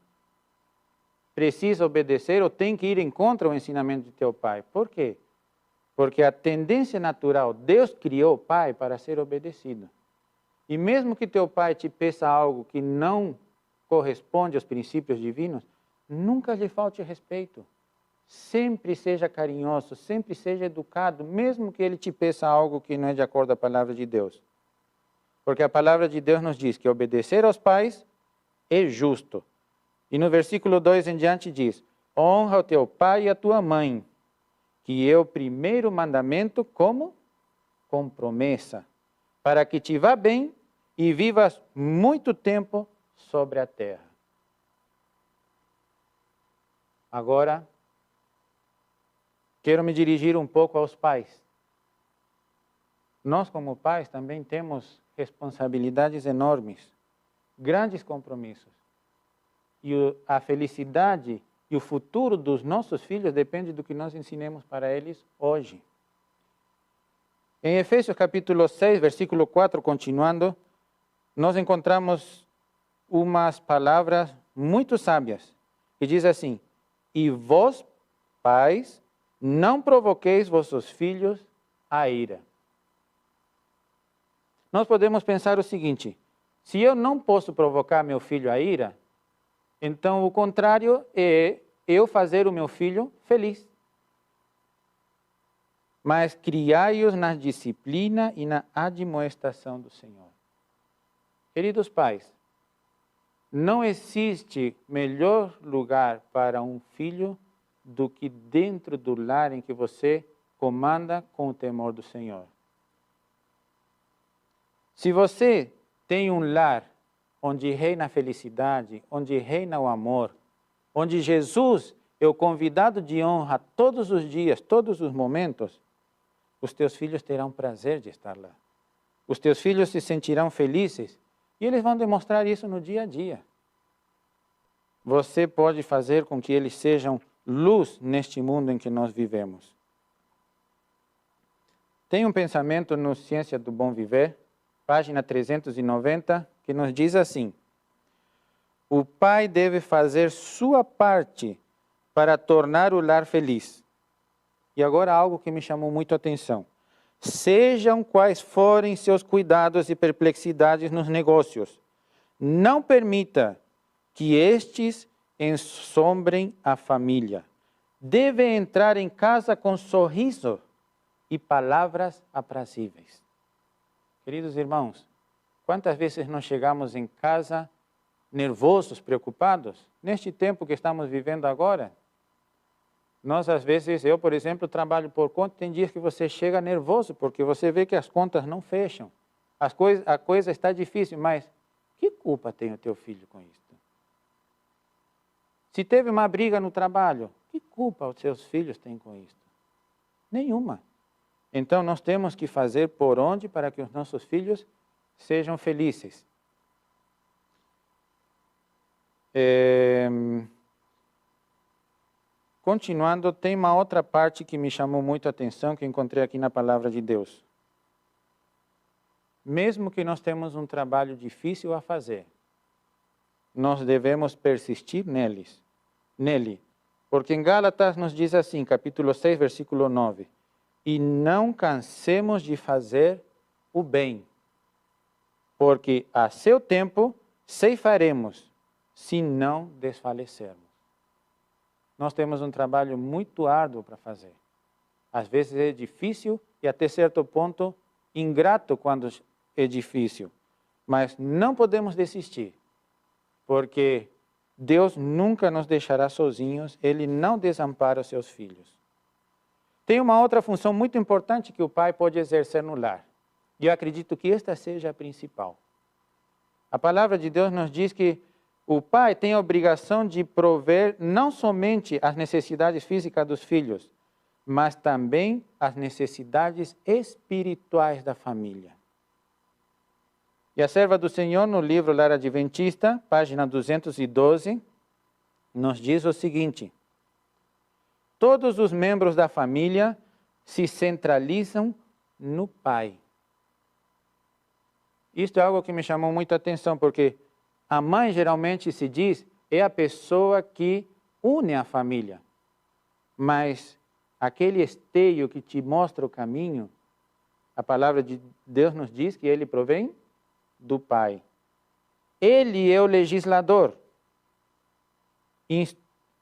precisa obedecer ou tem que ir em contra o ensinamento de teu pai. Por quê? Porque a tendência natural, Deus criou o pai para ser obedecido. E mesmo que teu pai te peça algo que não corresponde aos princípios divinos, nunca lhe falte respeito. Sempre seja carinhoso, sempre seja educado, mesmo que ele te peça algo que não é de acordo com a palavra de Deus. Porque a palavra de Deus nos diz que obedecer aos pais é justo. E no versículo 2 em diante diz, honra o teu pai e a tua mãe, que é o primeiro mandamento como com promessa, para que te vá bem e vivas muito tempo sobre a terra. Agora, quero me dirigir um pouco aos pais. Nós, como pais, também temos responsabilidades enormes, grandes compromissos. E a felicidade e o futuro dos nossos filhos depende do que nós ensinemos para eles hoje. Em Efésios capítulo 6, versículo 4, continuando, nós encontramos umas palavras muito sábias, que diz assim, e vós, pais, não provoqueis vossos filhos à ira. Nós podemos pensar o seguinte, se eu não posso provocar meu filho à ira, então o contrário é eu fazer o meu filho feliz. Mas criai-os na disciplina e na admoestação do Senhor. Queridos pais, não existe melhor lugar para um filho do que dentro do lar em que você comanda com o temor do Senhor. Se você tem um lar onde reina a felicidade, onde reina o amor, onde Jesus é o convidado de honra todos os dias, todos os momentos, os teus filhos terão prazer de estar lá. Os teus filhos se sentirão felizes e eles vão demonstrar isso no dia a dia. Você pode fazer com que eles sejam luz neste mundo em que nós vivemos. Tem um pensamento no Ciência do Bom Viver página 390, que nos diz assim: o pai deve fazer sua parte para tornar o lar feliz. E agora algo que me chamou muito a atenção. Sejam quais forem seus cuidados e perplexidades nos negócios, não permita que estes ensombrem a família. Deve entrar em casa com sorriso e palavras aprazíveis. Queridos irmãos, quantas vezes nós chegamos em casa nervosos, preocupados? Neste tempo que estamos vivendo agora, nós às vezes, eu por exemplo, trabalho por conta, tem dias que você chega nervoso, porque você vê que as contas não fecham, a coisa está difícil, mas que culpa tem o teu filho com isso? Se teve uma briga no trabalho, que culpa os seus filhos têm com isso? Nenhuma. Então nós temos que fazer por onde para que os nossos filhos sejam felizes. Continuando, tem uma outra parte que me chamou muito a atenção, que encontrei aqui na Palavra de Deus. Mesmo que nós temos um trabalho difícil a fazer, nós devemos persistir nele. Porque em Gálatas nos diz assim, capítulo 6, versículo 9, e não cansemos de fazer o bem, porque a seu tempo ceifaremos, se não desfalecermos. Nós temos um trabalho muito árduo para fazer. Às vezes é difícil e até certo ponto ingrato quando é difícil. Mas não podemos desistir, porque Deus nunca nos deixará sozinhos, Ele não desampara os seus filhos. Tem uma outra função muito importante que o pai pode exercer no lar. E eu acredito que esta seja a principal. A palavra de Deus nos diz que o pai tem a obrigação de prover não somente as necessidades físicas dos filhos, mas também as necessidades espirituais da família. E a serva do Senhor, no livro Lar Adventista, página 212, nos diz o seguinte: todos os membros da família se centralizam no pai. Isto é algo que me chamou muita atenção, porque a mãe, geralmente se diz, é a pessoa que une a família. Mas aquele esteio que te mostra o caminho, a palavra de Deus nos diz que ele provém do pai. Ele é o legislador,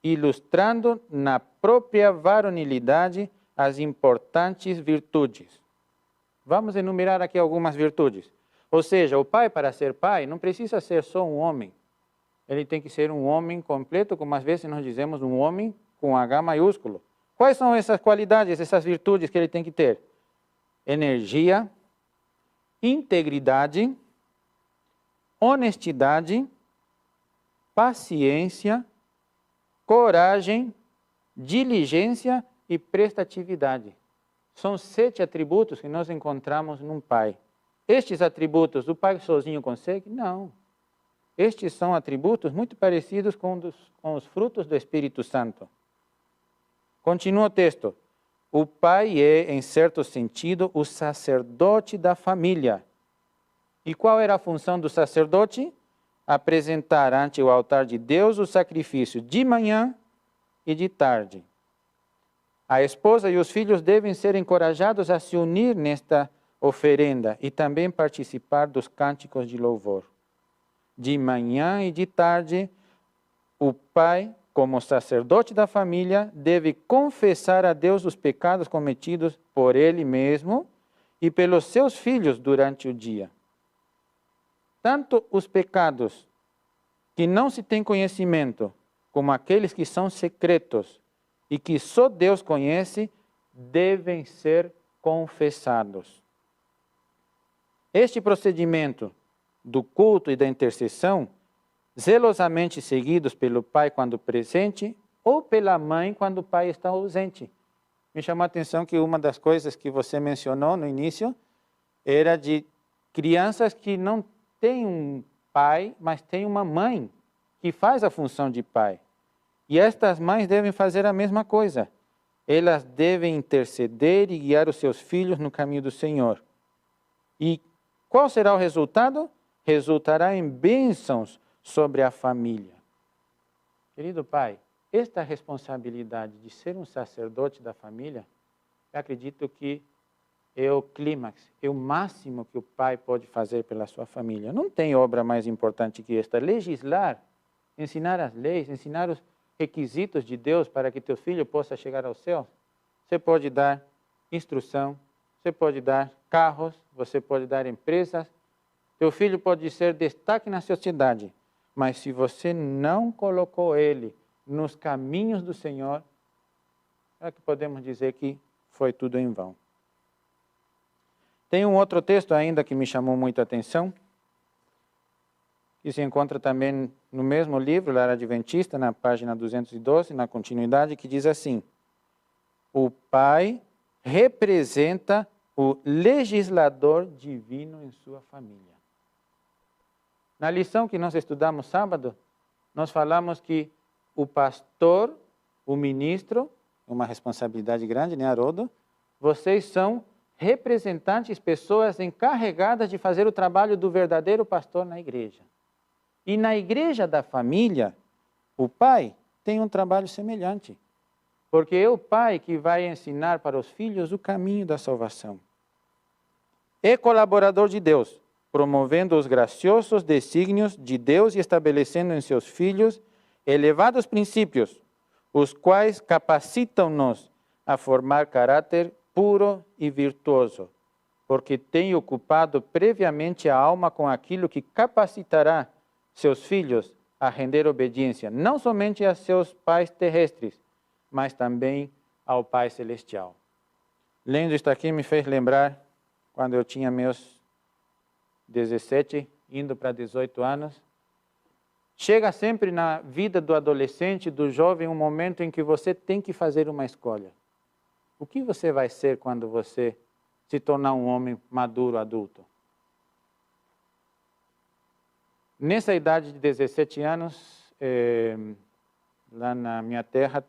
ilustrando na própria varonilidade as importantes virtudes. Vamos enumerar aqui algumas virtudes. Ou seja, o pai, para ser pai, não precisa ser só um homem. Ele tem que ser um homem completo, como às vezes nós dizemos, um homem com H maiúsculo. Quais são essas qualidades, essas virtudes que ele tem que ter? Energia, integridade, honestidade, paciência, coragem, diligência e prestatividade. São 7 atributos que nós encontramos num pai. Estes atributos, o pai sozinho consegue? Não. Estes são atributos muito parecidos com os frutos do Espírito Santo. Continua o texto. O pai é, em certo sentido, o sacerdote da família. E qual era a função do sacerdote? Apresentar ante o altar de Deus o sacrifício de manhã e de tarde. A esposa e os filhos devem ser encorajados a se unir nesta oferenda e também participar dos cânticos de louvor. De manhã e de tarde, o pai, como sacerdote da família, deve confessar a Deus os pecados cometidos por ele mesmo e pelos seus filhos durante o dia. Tanto os pecados que não se tem conhecimento, como aqueles que são secretos e que só Deus conhece, devem ser confessados. Este procedimento do culto e da intercessão, zelosamente seguidos pelo pai quando presente ou pela mãe quando o pai está ausente. Me chamou a atenção que uma das coisas que você mencionou no início era de crianças que não têm um pai, mas têm uma mãe que faz a função de pai. E estas mães devem fazer a mesma coisa. Elas devem interceder e guiar os seus filhos no caminho do Senhor. E Qual será o resultado? Resultará em bênçãos sobre a família. Querido pai, esta responsabilidade de ser um sacerdote da família, eu acredito que é o clímax, é o máximo que o pai pode fazer pela sua família. Não tem obra mais importante que esta. Legislar, ensinar as leis, ensinar os requisitos de Deus para que teu filho possa chegar ao céu. Você pode dar instrução, você pode dar carros, você pode dar empresas. Teu filho pode ser destaque na sociedade, mas se você não colocou ele nos caminhos do Senhor, é que podemos dizer que foi tudo em vão. Tem um outro texto ainda que me chamou muita atenção, que se encontra também no mesmo livro, Lar Adventista, na página 212, na continuidade, que diz assim: o pai representa o legislador divino em sua família. Na lição que nós estudamos sábado, nós falamos que o pastor, o ministro, uma responsabilidade grande, né, Haroldo? Vocês são representantes, pessoas encarregadas de fazer o trabalho do verdadeiro pastor na igreja. E na igreja da família, o pai tem um trabalho semelhante. Porque é o pai que vai ensinar para os filhos o caminho da salvação. É colaborador de Deus, promovendo os graciosos desígnios de Deus e estabelecendo em seus filhos elevados princípios, os quais capacitam-nos a formar caráter puro e virtuoso, porque tem ocupado previamente a alma com aquilo que capacitará seus filhos a render obediência, não somente a seus pais terrestres, mas também ao Pai Celestial. Lendo isto aqui me fez lembrar quando eu tinha meus 17, indo para 18 anos. Chega sempre na vida do adolescente, do jovem, um momento em que você tem que fazer uma escolha. O que você vai ser quando você se tornar um homem maduro, adulto? Nessa idade de 17 anos, lá na minha terra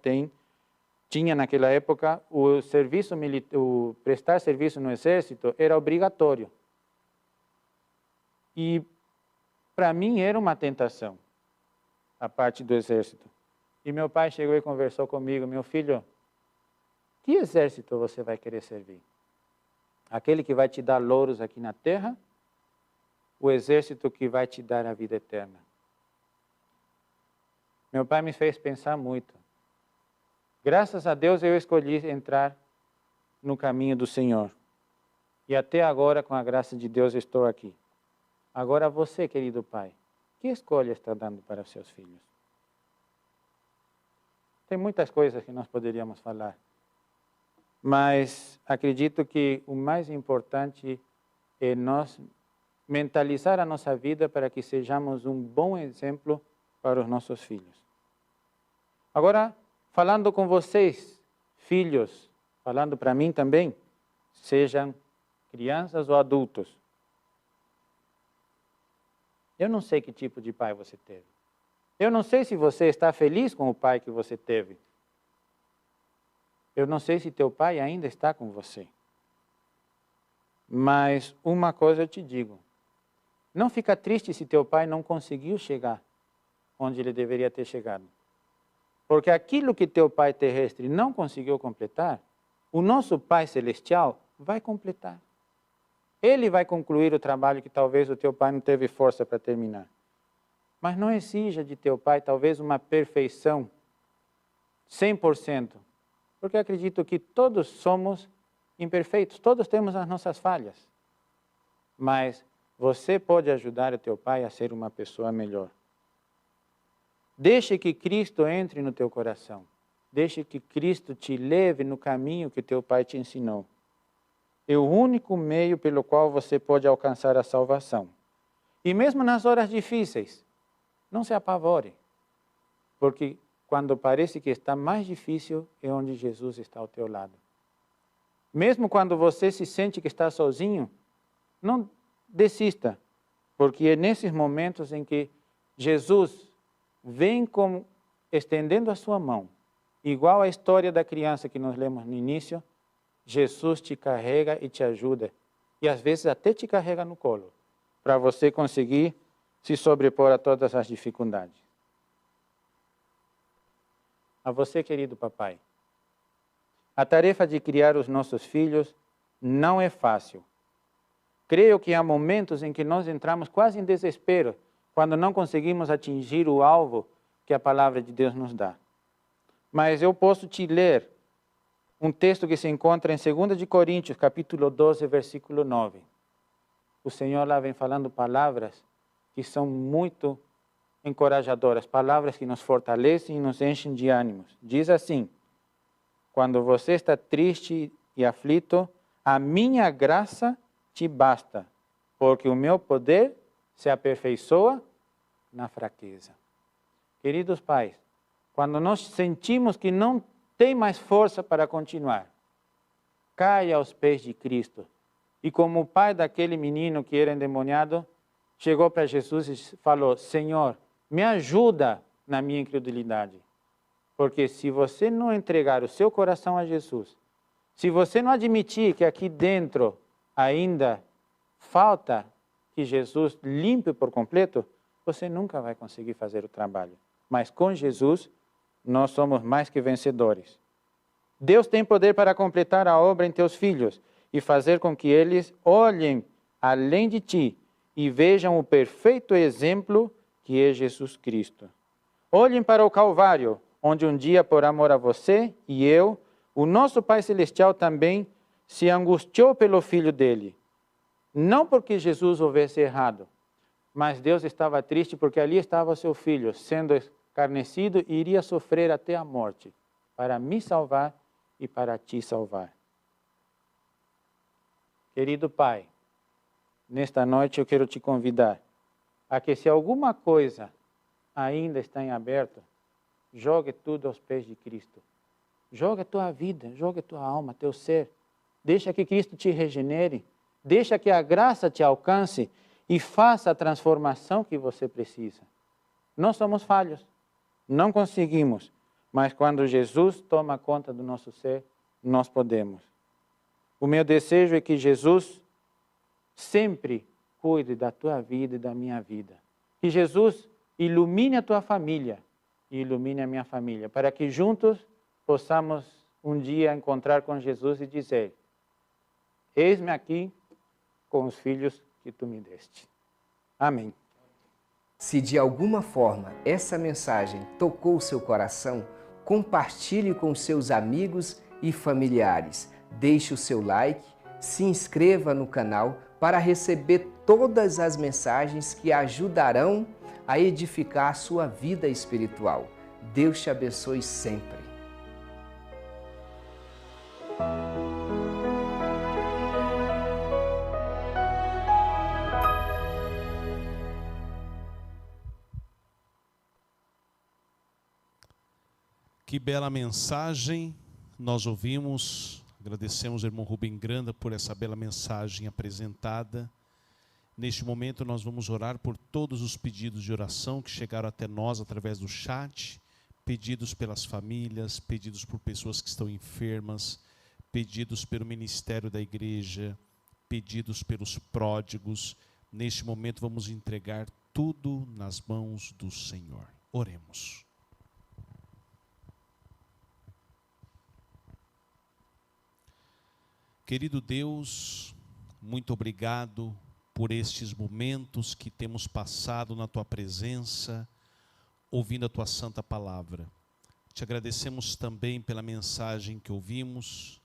tinha naquela época o serviço militar, o prestar serviço no exército era obrigatório. E para mim era uma tentação a parte do exército. E meu pai chegou e conversou comigo: meu filho, que exército você vai querer servir? Aquele que vai te dar louros aqui na terra? O exército que vai te dar a vida eterna? Meu pai me fez pensar muito. Graças a Deus eu escolhi entrar no caminho do Senhor. E até agora, com a graça de Deus, estou aqui. Agora você, querido pai, que escolha está dando para os seus filhos? Tem muitas coisas que nós poderíamos falar. Mas acredito que o mais importante é nós mentalizar a nossa vida para que sejamos um bom exemplo para os nossos filhos. Agora, falando com vocês, filhos, falando para mim também, sejam crianças ou adultos. Eu não sei que tipo de pai você teve. Eu não sei se você está feliz com o pai que você teve. Eu não sei se teu pai ainda está com você. Mas uma coisa eu te digo. Não fica triste se teu pai não conseguiu chegar onde ele deveria ter chegado. Porque aquilo que teu pai terrestre não conseguiu completar, o nosso Pai Celestial vai completar. Ele vai concluir o trabalho que talvez o teu pai não teve força para terminar. Mas não exija de teu pai talvez uma perfeição 100%. Porque eu acredito que todos somos imperfeitos, todos temos as nossas falhas. Mas você pode ajudar o teu pai a ser uma pessoa melhor. Deixe que Cristo entre no teu coração. Deixe que Cristo te leve no caminho que teu pai te ensinou. É o único meio pelo qual você pode alcançar a salvação. E mesmo nas horas difíceis, não se apavore. Porque quando parece que está mais difícil, é onde Jesus está ao teu lado. Mesmo quando você se sente que está sozinho, não desista. Porque é nesses momentos em que Jesus vem como estendendo a sua mão, igual a história da criança que nós lemos no início, Jesus te carrega e te ajuda. e às vezes até te carrega no colo, para você conseguir se sobrepor a todas as dificuldades. A você, querido papai, a tarefa de criar os nossos filhos não é fácil. Creio que há momentos em que nós entramos quase em desespero, quando não conseguimos atingir o alvo que a palavra de Deus nos dá. Mas eu posso te ler um texto que se encontra em 2 de Coríntios, capítulo 12, versículo 9. O Senhor lá vem falando palavras que são muito encorajadoras, palavras que nos fortalecem e nos enchem de ânimos. Diz assim: quando você está triste e aflito, a minha graça te basta, porque o meu poder se aperfeiçoa na fraqueza. Queridos pais, quando nós sentimos que não tem mais força para continuar, caia aos pés de Cristo. E como o pai daquele menino que era endemoniado, chegou para Jesus e falou: Senhor, me ajuda na minha incredulidade. Porque se você não entregar o seu coração a Jesus, se você não admitir que aqui dentro ainda falta que Jesus limpe por completo, você nunca vai conseguir fazer o trabalho. Mas com Jesus, nós somos mais que vencedores. Deus tem poder para completar a obra em teus filhos e fazer com que eles olhem além de ti e vejam o perfeito exemplo que é Jesus Cristo. Olhem para o Calvário, onde um dia, por amor a você e eu, o nosso Pai Celestial também se angustiou pelo Filho dele. Não porque Jesus houvesse errado, mas Deus estava triste porque ali estava o seu Filho, sendo escarnecido e iria sofrer até a morte, para me salvar e para te salvar. Querido Pai, nesta noite eu quero te convidar a que, se alguma coisa ainda está em aberto, jogue tudo aos pés de Cristo. Joga a tua vida, joga a tua alma, teu ser. Deixa que Cristo te regenere. Deixa que a graça te alcance e faça a transformação que você precisa. Nós somos falhos, não conseguimos, mas quando Jesus toma conta do nosso ser, nós podemos. O meu desejo é que Jesus sempre cuide da tua vida e da minha vida. Que Jesus ilumine a tua família e ilumine a minha família, para que juntos possamos um dia encontrar com Jesus e dizer: eis-me aqui com os filhos que tu me deste. Amém. Se de alguma forma essa mensagem tocou o seu coração, compartilhe com seus amigos e familiares. Deixe o seu like, se inscreva no canal para receber todas as mensagens que ajudarão a edificar a sua vida espiritual. Deus te abençoe sempre. Que bela mensagem nós ouvimos. Agradecemos ao irmão Rubem Granda por essa bela mensagem apresentada. Neste momento nós vamos orar por todos os pedidos de oração que chegaram até nós através do chat, pedidos pelas famílias, pedidos por pessoas que estão enfermas, pedidos pelo ministério da igreja, pedidos pelos pródigos. Neste momento vamos entregar tudo nas mãos do Senhor. Oremos. Querido Deus, muito obrigado por estes momentos que temos passado na Tua presença, ouvindo a Tua santa palavra. Te agradecemos também pela mensagem que ouvimos.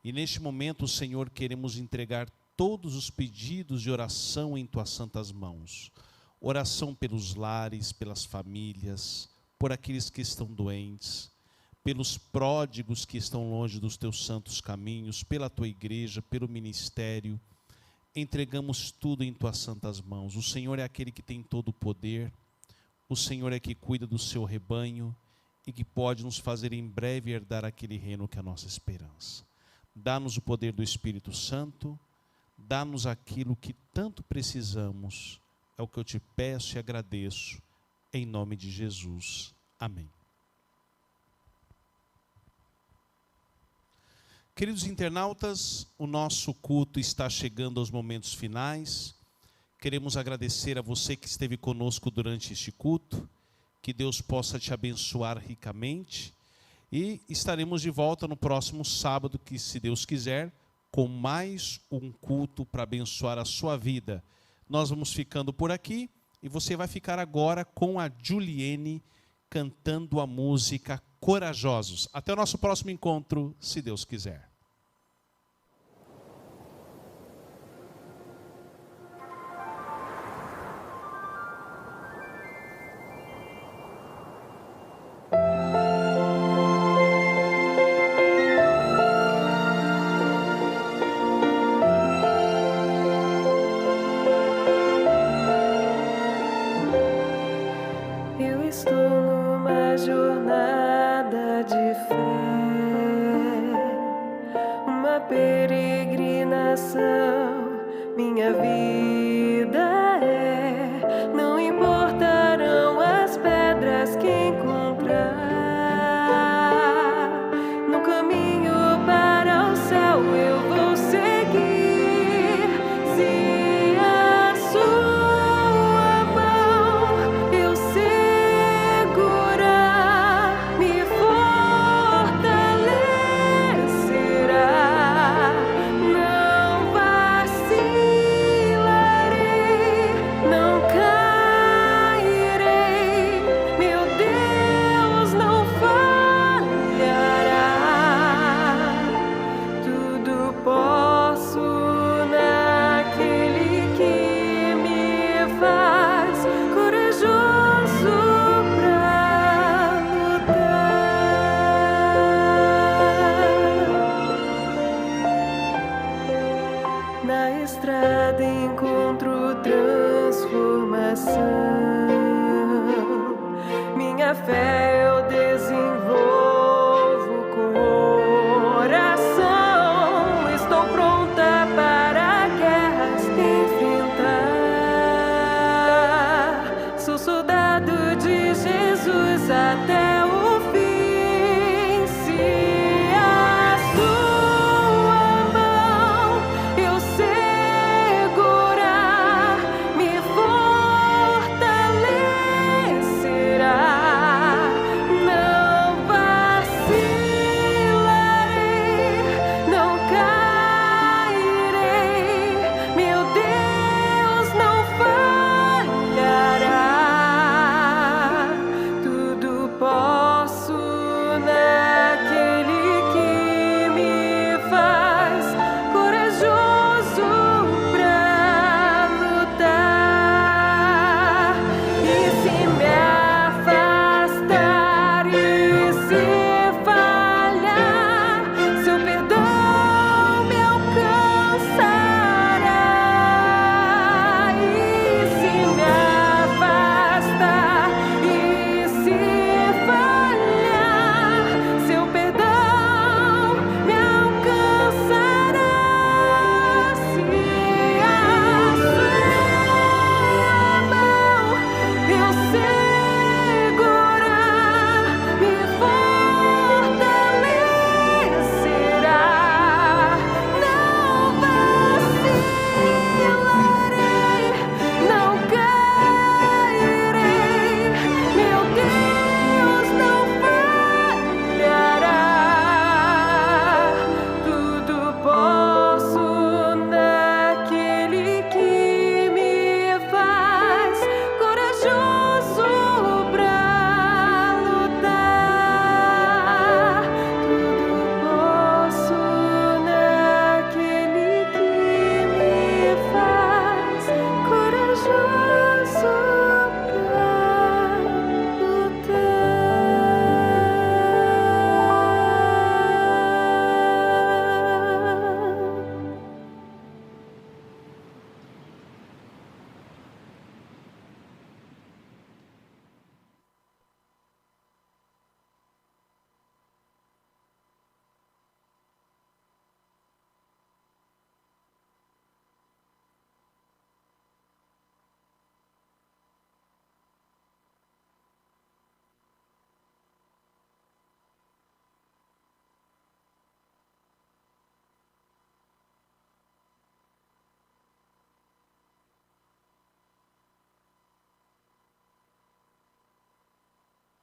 E neste momento, Senhor, queremos entregar todos os pedidos de oração em Tuas santas mãos. Oração pelos lares, pelas famílias, por aqueles que estão doentes, pelos pródigos que estão longe dos Teus santos caminhos, pela Tua igreja, pelo ministério. Entregamos tudo em Tuas santas mãos. O Senhor é aquele que tem todo o poder. O Senhor é que cuida do seu rebanho e que pode nos fazer em breve herdar aquele reino que é a nossa esperança. Dá-nos o poder do Espírito Santo, dá-nos aquilo que tanto precisamos. É o que eu te peço e agradeço, em nome de Jesus. Amém. Queridos internautas, o nosso culto está chegando aos momentos finais. Queremos agradecer a você que esteve conosco durante este culto. Que Deus possa te abençoar ricamente. E estaremos de volta no próximo sábado, que se Deus quiser, com mais um culto para abençoar a sua vida. Nós vamos ficando por aqui e você vai ficar agora com a Juliene cantando a música Corajosos. Até o nosso próximo encontro, se Deus quiser. Eu estou numa jornada de fé, uma peregrinação. Minha vida é, não importarão as pedras que encontrar. No caminho para o céu eu vou seguir. Se a sua mão eu segurar, me fortalecerá. Não vacilarei, não cairei. Meu Deus não falhará. Tudo posso naquele que me faz corajoso pra lutar. Na estrada encontro transformação. Minha fé eu desenvolvo com oração. Estou pronta para guerras enfrentar. Sou soldado de Jesus até